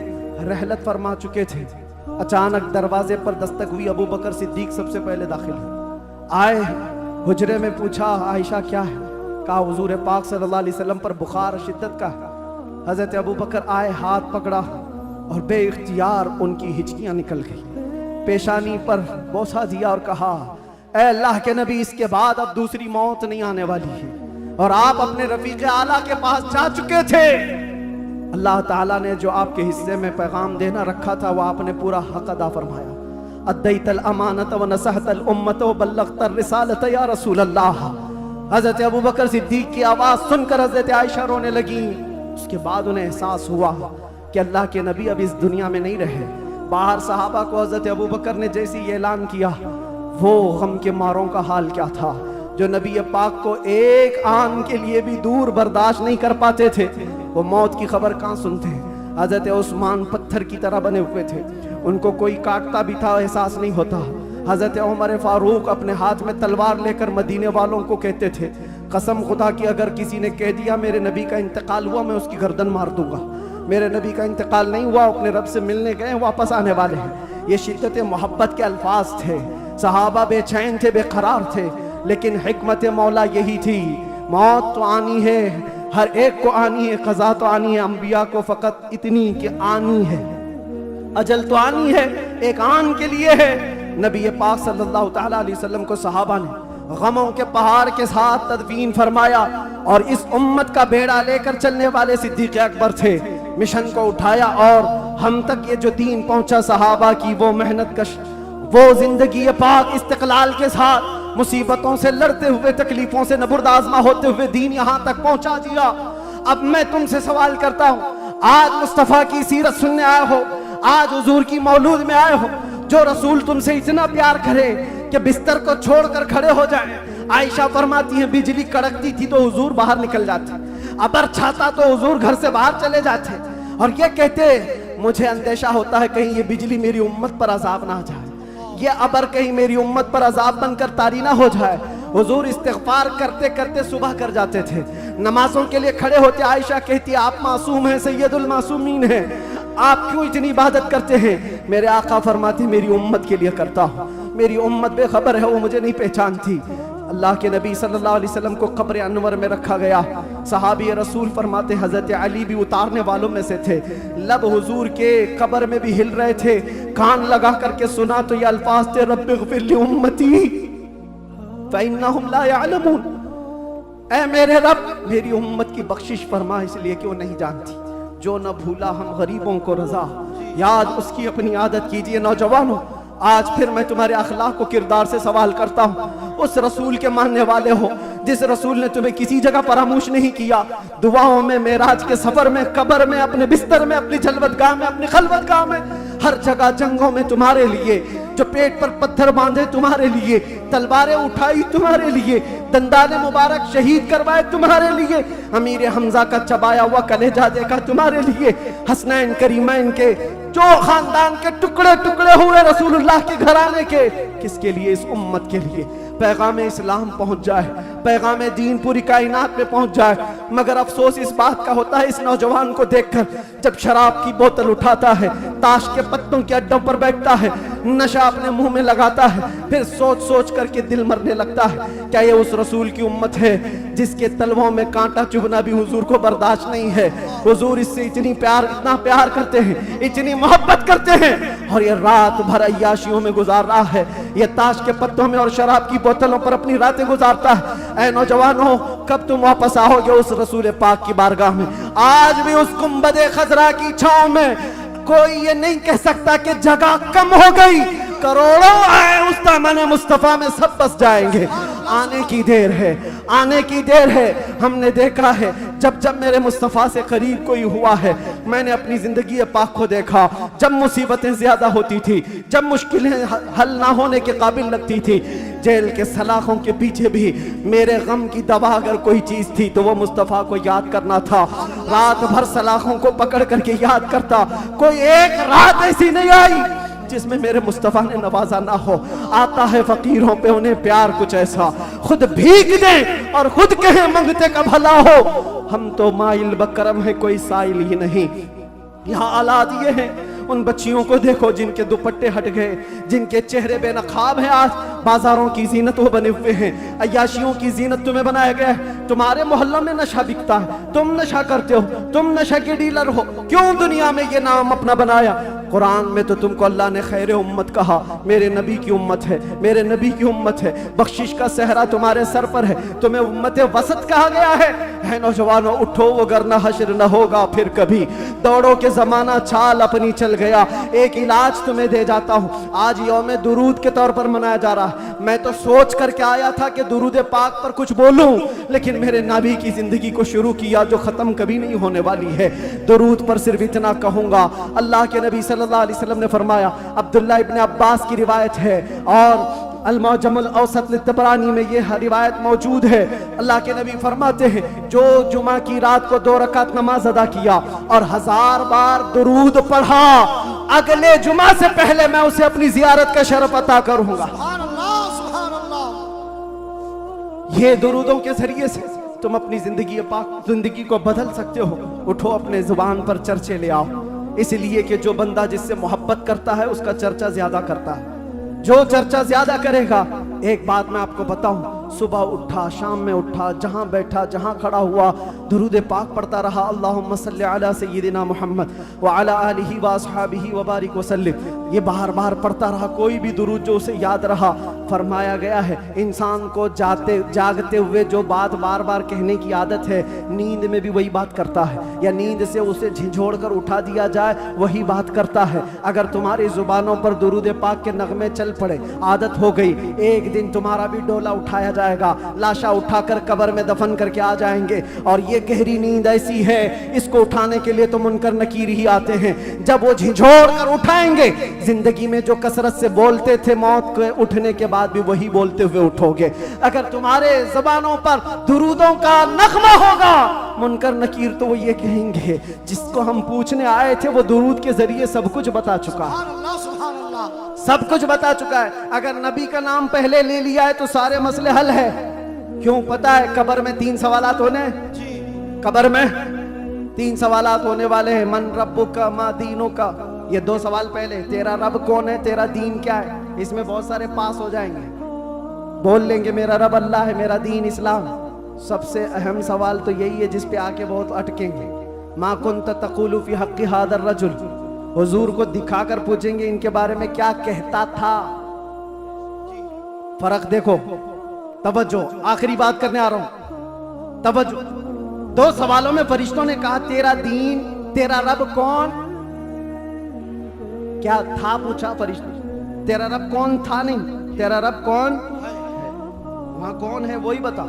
رحلت فرما چکے تھے۔ اچانک دروازے پر دستک ہوئی، ابو بکر صدیق سب سے پہلے داخل ہوئے، آئے حجرے میں، پوچھا عائشہ کیا ہے؟ کہا حضور پاک صلی اللہ علیہ وسلم پر بخار شدت کا ہے۔ حضرت ابو بکر آئے، ہاتھ پکڑا اور بے اختیار ان کی ہچکیاں نکل گئی، پیشانی پر بوسہ دیا اور کہا، اے اللہ کے نبی اس کے بعد اب دوسری موت نہیں آنے والی ہے، اور آپ اپنے رفیق اعلیٰ کے پاس جا چکے تھے۔ اللہ تعالیٰ نے جو آپ کے حصے میں پیغام دینا رکھا تھا وہ آپ نے پورا حق ادا فرمایا۔ ادیت الامانۃ ونصحت الامۃ وبلغت الرسالۃ یا رسول اللہ۔ حضرت ابو بکر صدیق کی آواز سن کر حضرت عائشہ رونے لگیں۔ اس کے بعد انہیں احساس ہوا کہ اللہ کے نبی اب اس دنیا میں نہیں رہے۔ باہر صحابہ کو حضرت ابو بکر نے جیسے یہ اعلان کیا، وہ غم کے ماروں کا حال کیا تھا جو نبی پاک کو ایک آن کے لیے بھی دور برداشت نہیں کر پاتے تھے، وہ موت کی خبر کہاں سنتے ہیں۔ حضرت عثمان پتھر کی طرح بنے ہوئے تھے، ان کو کوئی کاٹتا بھی تھا احساس نہیں ہوتا۔ حضرت عمر فاروق اپنے ہاتھ میں تلوار لے کر مدینے والوں کو کہتے تھے، قسم خدا کی اگر کسی نے کہہ دیا میرے نبی کا انتقال ہوا میں اس کی گردن مار دوں گا۔ میرے نبی کا انتقال نہیں ہوا، اپنے رب سے ملنے گئے، واپس آنے والے ہیں۔ یہ شدت محبت کے الفاظ تھے۔ صحابہ بے چین تھے، بے قرار تھے، لیکن حکمت مولا یہی تھی، موت تو آنی ہے، ہر ایک کو آنی ہے، قضا تو آنی ہے، انبیاء کو فقط اتنی کہ آنی ہے، اجل تو آنی ہے، ایک آن کے لیے ہے۔ نبی پاک صلی اللہ تعالیٰ علیہ وسلم کو صحابہ نے غموں کے پہاڑ کے ساتھ تدفین فرمایا، اور اس امت کا بیڑا لے کر چلنے والے صدیق اکبر تھے۔ مشن کو اٹھایا اور ہم تک یہ جو دین پہنچا، صحابہ کی وہ محنت کش، وہ زندگی پاک استقلال کے ساتھ مصیبتوں سے لڑتے ہوئے، تکلیفوں سے نبرد آزما ہوتے ہوئے دین یہاں تک پہنچا دیا۔ اب میں تم سے سوال کرتا ہوں، آج مصطفیٰ کی سیرت سننے آئے ہو، آج حضور کی مولود میں آئے ہو، جو رسول تم سے اتنا پیار کرے کہ بستر کو چھوڑ کر کھڑے ہو جائیں۔ عائشہ فرماتی ہیں بجلی کڑکتی تھی تو حضور باہر نکل جاتے، ابر چھاتا تو حضور گھر سے باہر چلے جاتے، اور یہ کہتے مجھے اندیشہ ہوتا ہے کہیں یہ بجلی میری امت پر عذاب نہ آ جائے، یہ ابر کہیں میری امت پر عذاب بن کر طاری نہ ہو جائے۔ حضور استغفار کرتے کرتے صبح کر جاتے تھے، نمازوں کے لیے کھڑے ہوتے، عائشہ کہتی آپ معصوم ہیں، سید المعصومین ہیں، آپ کیوں اتنی عبادت کرتے ہیں؟ میرے آقا فرماتے میری امت کے لیے کرتا ہوں، میری امت بے خبر ہے، وہ مجھے نہیں پہچانتی۔ اللہ کے نبی صلی اللہ علیہ وسلم کو قبر انور میں رکھا گیا۔ صحابی رسول فرماتے حضرت علی بھی اتارنے والوں میں سے تھے، لب حضور کے قبر میں بھی ہل رہے تھے، کان لگا کر کے سنا تو یہ الفاظ تھے، رب اغفر لامتی فانہم لا یعلمون، اے میرے رب میری امت کی بخشش فرما، اس لیے کہ وہ نہیں جانتی۔ جو نہ بھولا ہم غریبوں کو رضا، یاد اس کی اپنی عادت کیجئے۔ نوجوانوں، آج پھر میں تمہارے اخلاق و کردار سے سوال کرتا ہوں، اس رسول کے ماننے والے ہو جس رسول نے تمہیں کسی جگہ فراموش نہیں کیا، دعاؤں میں، معراج کے سفر میں، قبر میں، اپنے بستر میں، اپنی جلوت گاہ میں، اپنی خلوت گاہ میں، ہر جگہ جنگوں میں تمہارے لیے، جو پیٹ پر پتھر باندھے تمہارے لیے، تلواریں اٹھائی تمہارے لیے، دندان مبارک شہید کروائے تمہارے لیے، امیر حمزہ کا چبایا ہوا کلیجہ دیکھا تمہارے لیے، حسنین کریمین کے جو خاندان کے ٹکڑے ٹکڑے ہوئے رسول اللہ کے گھرانے کے، کس کے لیے؟ اس امت کے لیے، پیغام اسلام پہنچ جائے، پیغام دین پوری کائنات میں پہنچ جائے۔ مگر افسوس اس بات کا ہوتا ہے اس نوجوان کو دیکھ کر، جب شراب کی بوتل اٹھاتا ہے، تاش کے پتوں کے اڈوں پر بیٹھتا ہے، نشہ اپنے منہ میں لگاتا ہے، پھر سوچ سوچ کر کے دل مرنے لگتا ہے، کیا یہ اس رسول کی امت ہے جس کے تلووں میں کانٹا چبھنا بھی حضور کو برداشت نہیں ہے؟ حضور اس سے اتنا پیار کرتے ہیں، اتنی محبت کرتے ہیں، اور یہ رات بھر عیاشیوں میں گزار رہا ہے، یہ تاش کے پتوں میں اور شراب کی بوتلوں پر اپنی راتیں گزارتا ہے۔ اے نوجوانوں، کب تم واپس آؤ گے اس رسول پاک کی بارگاہ میں؟ آج بھی اس گنبد خضرا کی چھاؤں میں کوئی یہ نہیں کہہ سکتا کہ جگہ کم ہو گئی، کروڑوں آئے اس دامن مصطفیٰ میں سب بس جائیں گے۔ آنے کی دیر ہے، آنے کی دیر ہے۔ ہم نے دیکھا ہے جب میرے مصطفیٰ سے قریب کوئی ہوا ہے، میں نے اپنی زندگی پاک کو دیکھا، جب مصیبتیں زیادہ ہوتی تھی، جب مشکلیں حل نہ ہونے کے قابل لگتی تھی، جیل کے سلاخوں کے پیچھے بھی میرے غم کی دوا اگر کوئی چیز تھی تو وہ مصطفیٰ کو یاد کرنا تھا۔ رات بھر سلاخوں کو پکڑ کر کے یاد کرتا، کوئی ایک رات ایسی نہیں آئی جس میں میرے مصطفیٰ نے نوازا نہ ہو۔ آتا ہے فقیروں پہ انہیں پیار کچھ ایسا، خود بھیگ دیں اور خود کہیں منگتے کا بھلا ہو۔ ہم تو مائل بکرم ہے، کوئی سائل ہی نہیں۔ یہاں حالات یہ ہیں، ان بچیوں کو دیکھو جن کے دوپٹے ہٹ گئے، جن کے چہرے بے نقاب ہیں، آج بازاروں کی زینت وہ بنے ہوئے ہیں، عیاشیوں کی زینت تمہیں بنایا گیا ہے۔ تمہارے محلہ میں نشہ بکتا ہے، تم نشہ کرتے ہو، تم نشہ کے ڈیلر ہو، کیوں دنیا میں یہ نام اپنا بنایا؟ قرآن میں تو تم کو اللہ نے خیر امت کہا، میرے نبی کی امت ہے، میرے نبی کی امت ہے، بخشش کا صحرا تمہارے سر پر ہے، تمہیں امت وسط کہا گیا ہے۔ اے نوجوانوں اٹھو، وگرنہ حشر نہ ہوگا پھر کبھی، دوڑو کہ زمانہ چال اپنی چل گیا۔ ایک علاج تمہیں دے جاتا ہوں، آج یوم درود کے طور پر منایا جا رہا ہے۔ میں تو سوچ کر کے آیا تھا کہ درود پاک پر کچھ بولوں، لیکن میرے نبی کی زندگی کو شروع کیا جو ختم کبھی نہیں ہونے والی ہے۔ درود پر صرف اتنا کہوں گا، اللہ کے نبی صلی اللہ علیہ وسلم نے فرمایا، عبداللہ ابن عباس کی روایت ہے اور المعجم الاوسط للطبرانی میں یہ روایت موجود ہے، اللہ کے نبی فرماتے ہیں جو جمعہ کی رات کو 2 رکعت نماز ادا کیا اور 1000 بار درود پڑھا، اگلے جمعہ سے پہلے میں اسے اپنی زیارت کا شرف عطا کروں گا۔ سبحان اللہ، سبحان اللہ۔ یہ درودوں کے ذریعے سے تم اپنی زندگی کو بدل سکتے ہو۔ اٹھو، اپنے زبان پر چرچے لے آؤ، اس لیے کہ جو بندہ جس سے محبت کرتا ہے اس کا چرچا زیادہ کرتا ہے۔ جو چرچا زیادہ کرے گا، ایک بات میں آپ کو بتاؤں، صبح اٹھا، شام میں اٹھا، جہاں بیٹھا، جہاں کھڑا ہوا، درود پاک پڑھتا رہا، اللہم صلی علی سیدنا محمد وعلی آلہ واصحابہ وبارک وسلم، یہ بار بار پڑھتا رہا، کوئی بھی درود جو اسے یاد رہا۔ فرمایا گیا ہے انسان کو جاگتے ہوئے جو بات بار بار کہنے کی عادت ہے، نیند میں بھی وہی بات کرتا ہے، یا نیند سے اسے جھنجھوڑ کر اٹھا دیا جائے وہی بات کرتا ہے۔ اگر تمہاری زبانوں پر درود پاک کے نغمے چل پڑے، عادت ہو گئی، ایک دن تمہارا بھی ڈولا اٹھایا جائے گا، لاشا اٹھا کر قبر میں دفن کر کے آ جائیں گے۔ اور یہ گہری نیند ایسی ہے، اس کو اٹھانے کے لیے تو منکر نکیر ہی آتے ہیں، جب وہ جھنجھوڑ کر اٹھائیں گے، زندگی میں جو کثرت سے بولتے تھے موت کے اٹھنے کے بعد بھی وہی بولتے ہوئے اٹھو گے۔ اگر تمہارے زبانوں پر درودوں کا نغمہ ہوگا، منکر نکیر تو وہ یہ کہیں گے جس کو ہم پوچھنے آئے تھے وہ درود کے ذریعے سب کچھ بتا چکا ہے، سبحان اللہ، سبحان اللہ۔ سب کچھ بتا چکا ہے۔ اگر نبی کا نام پہلے لے لیا ہے تو سارے مسئلے حل ہے۔ کیوں؟ پتا ہے قبر میں 3 سوالات ہونے ہیں، قبر میں 3 سوالات ہونے والے ہیں، من ربک ما دینک، یہ 2 سوال پہلے، تیرا رب کون ہے، تیرا دین کیا ہے، اس میں بہت سارے پاس ہو جائیں گے، بول لیں گے میرا رب اللہ ہے، میرا دین اسلام۔ سب سے اہم سوال تو یہی ہے جس پہ آ کے بہت اٹکیں گے، ما کنت تقول فی حق ھذا الرجل، حضور کو دکھا کر پوچھیں گے ان کے بارے میں کیا کہتا تھا۔ فرق دیکھو، توجہ، آخری بات کرنے آ رہا ہوں، توجہ۔ 2 سوالوں میں فرشتوں نے کہا تیرا دین، تیرا رب کون، کیا تھا پوچھا فرشتوں، تیرا رب کون تھا نہیں، تیرا رب کون ہے، وہاں کون ہے وہی بتا،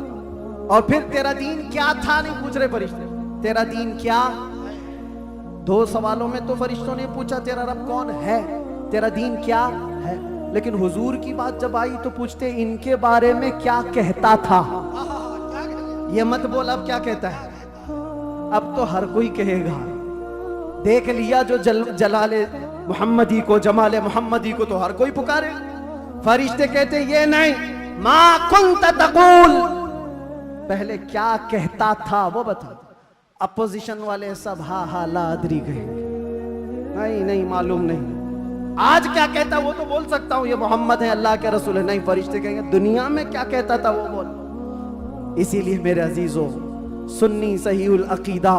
اور پھر تیرا دین کیا تھا نہیں پوچھ رہے فرشتے، تیرا دین کیا۔ 2 سوالوں میں تو فرشتوں نے پوچھا تیرا رب کون ہے، تیرا دین کیا ہے، لیکن حضور کی بات جب آئی تو پوچھتے ان کے بارے میں کیا کہتا تھا۔ یہ مت بول اب کیا کہتا ہے، اب تو ہر کوئی کہے گا، دیکھ لیا جو جلال محمدی کو، جمال محمدی کو تو ہر کوئی پکارے۔ فرشتے کہتے یہ نہیں، ما کنت تقول، پہلے کیا کہتا تھا وہ بتا۔ اپوزیشن والے سب ہاں لا ادری کہیں گے، نہیں معلوم نہیں، آج کیا کہتا وہ تو بول سکتا ہوں یہ محمد ہے اللہ کے رسول ہے، نہیں فرشتے کہیں گے دنیا میں کیا کہتا تھا وہ بول۔ اسی لیے میرے عزیزوں سنی صحیح العقیدہ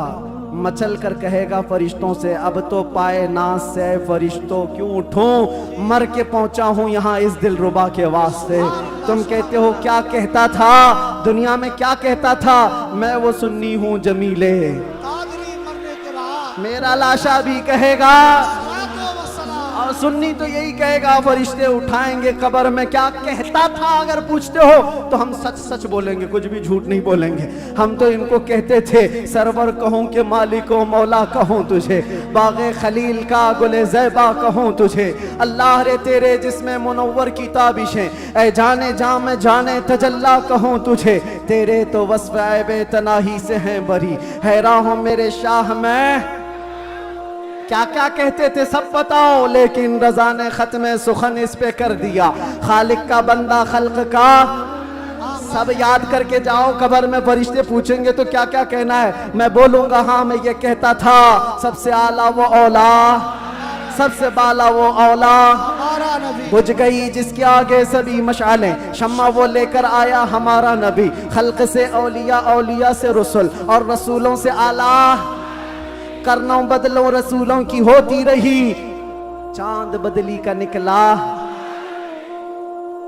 مچل کر کہے گا فرشتوں سے اب تو پائے ناز سے فرشتوں کیوں اٹھوں، مر کے پہنچا ہوں یہاں اس دل ربا کے واسطے۔ تم کہتے ہو کیا کہتا تھا دنیا میں، کیا کہتا تھا، میں وہ سنی ہوں جمیلے، قادری مرنے کے بعد میرا لاشا بھی کہے گا، صلاۃ و سلام، اور سنی تو یہی کہے گا فرشتے اٹھائیں گے قبر میں کیا کہتا تھا۔ اگر پوچھتے ہو تو ہم سچ سچ بولیں گے، کچھ بھی جھوٹ نہیں بولیں گے۔ ہم تو ان کو کہتے تھے سرور کہوں کہ مالک و مولا کہوں تجھے، باغ خلیل کا گل زیبا کہوں تجھے، اللہ رے تیرے جسم منور کی تابشیں، اے جانے جام جانے تجلا کہوں تجھے، تیرے تو وصف عیب تناہی سے ہیں بری، حیران ہوں میرے شاہ میں کیا کیا کہتے تھے سب بتاؤ، لیکن رضا نے ختم سخن اس پہ کر دیا، خالق کا بندہ خلق کا سب یاد کر کے جاؤ۔ قبر میں فرشتے پوچھیں گے تو کیا کیا کہنا ہے، میں بولوں گا ہاں میں یہ کہتا تھا سب سے اعلیٰ وہ اولا، سب سے بالا وہ اولا، ہمارا نبی، بجھ گئی جس کے آگے سبھی مشعلیں، شمع وہ لے کر آیا ہمارا نبی، خلق سے اولیاء، اولیاء سے رسول، اور رسولوں سے اعلیٰ، کرنوں بدلوں رسولوں کی ہوتی رہی، چاند بدلی کا نکلا،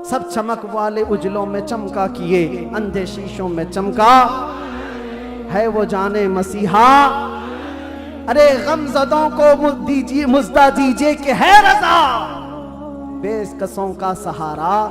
سب چمک والے اجلوں میں چمکا کیے، اندھے شیشوں میں چمکا ہے وہ جانے مسیحا، ارے غم زدوں کو مزدہ دیجئے کہ ہے رضا، بے کسوں کا سہارا۔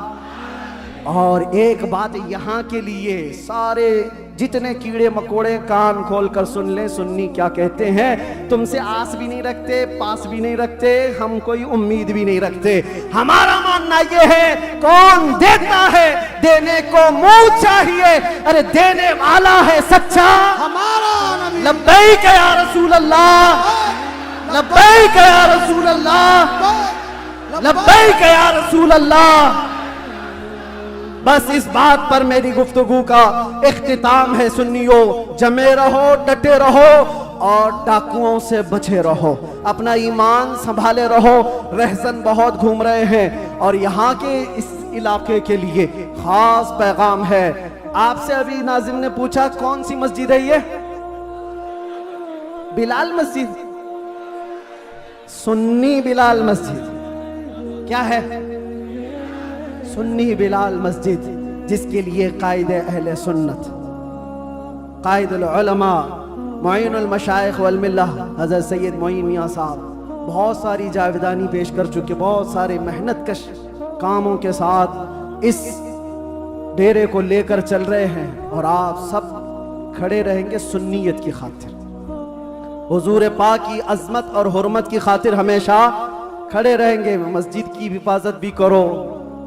اور ایک بات یہاں کے لیے سارے جتنے کیڑے مکوڑے کان کھول کر سن لیں، سنی کیا کہتے ہیں، تم سے آس بھی نہیں رکھتے، پاس بھی نہیں رکھتے، ہم کوئی امید بھی نہیں رکھتے، ہمارا ماننا یہ ہے کون دیتا ہے دینے کو منہ چاہیے، ارے دینے والا ہے سچا ہمارا نبی، لبیک یا رسول اللہ، لبیک یا رسول اللہ، لبیک یا رسول اللہ۔ بس اس بات پر میری گفتگو کا اختتام ہے، سنیو جمے رہو، ڈٹے رہو اور ڈاکوؤں سے بچے رہو، اپنا ایمان سنبھالے رہو۔ رہزن بہت گھوم رہے ہیں اور یہاں کے اس علاقے کے لیے خاص پیغام ہے۔ آپ سے ابھی ناظم نے پوچھا کون سی مسجد ہے یہ؟ بلال مسجد، سنی بلال مسجد کیا ہے؟ سنی بلال مسجد، جس کے لیے قائد اہل سنت، قائد العلماء، معین المشائخ والملہ حضرت سید معین میاں صاحب بہت ساری جاویدانی پیش کر چکے، بہت سارے محنت کش کاموں کے ساتھ اس ڈیرے کو لے کر چل رہے ہیں، اور آپ سب کھڑے رہیں گے سنیت کی خاطر، حضور پاک کی عظمت اور حرمت کی خاطر ہمیشہ کھڑے رہیں گے۔ مسجد کی حفاظت بھی کرو،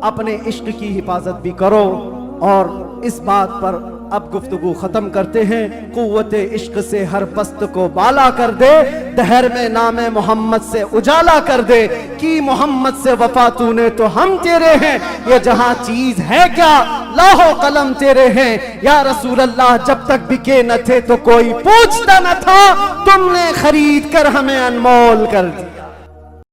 اپنے عشق کی حفاظت بھی کرو، اور اس بات پر اب گفتگو ختم کرتے ہیں۔ قوت عشق سے ہر پست کو بالا کر دے، دہر میں نام محمد سے اجالا کر دے، کی محمد سے وفا تو نے تو ہم تیرے ہیں، یہ جہاں چیز ہے کیا لاہو قلم تیرے ہیں، یا رسول اللہ جب تک بکے نہ تھے تو کوئی پوچھتا نہ تھا، تم نے خرید کر ہمیں انمول کر دی۔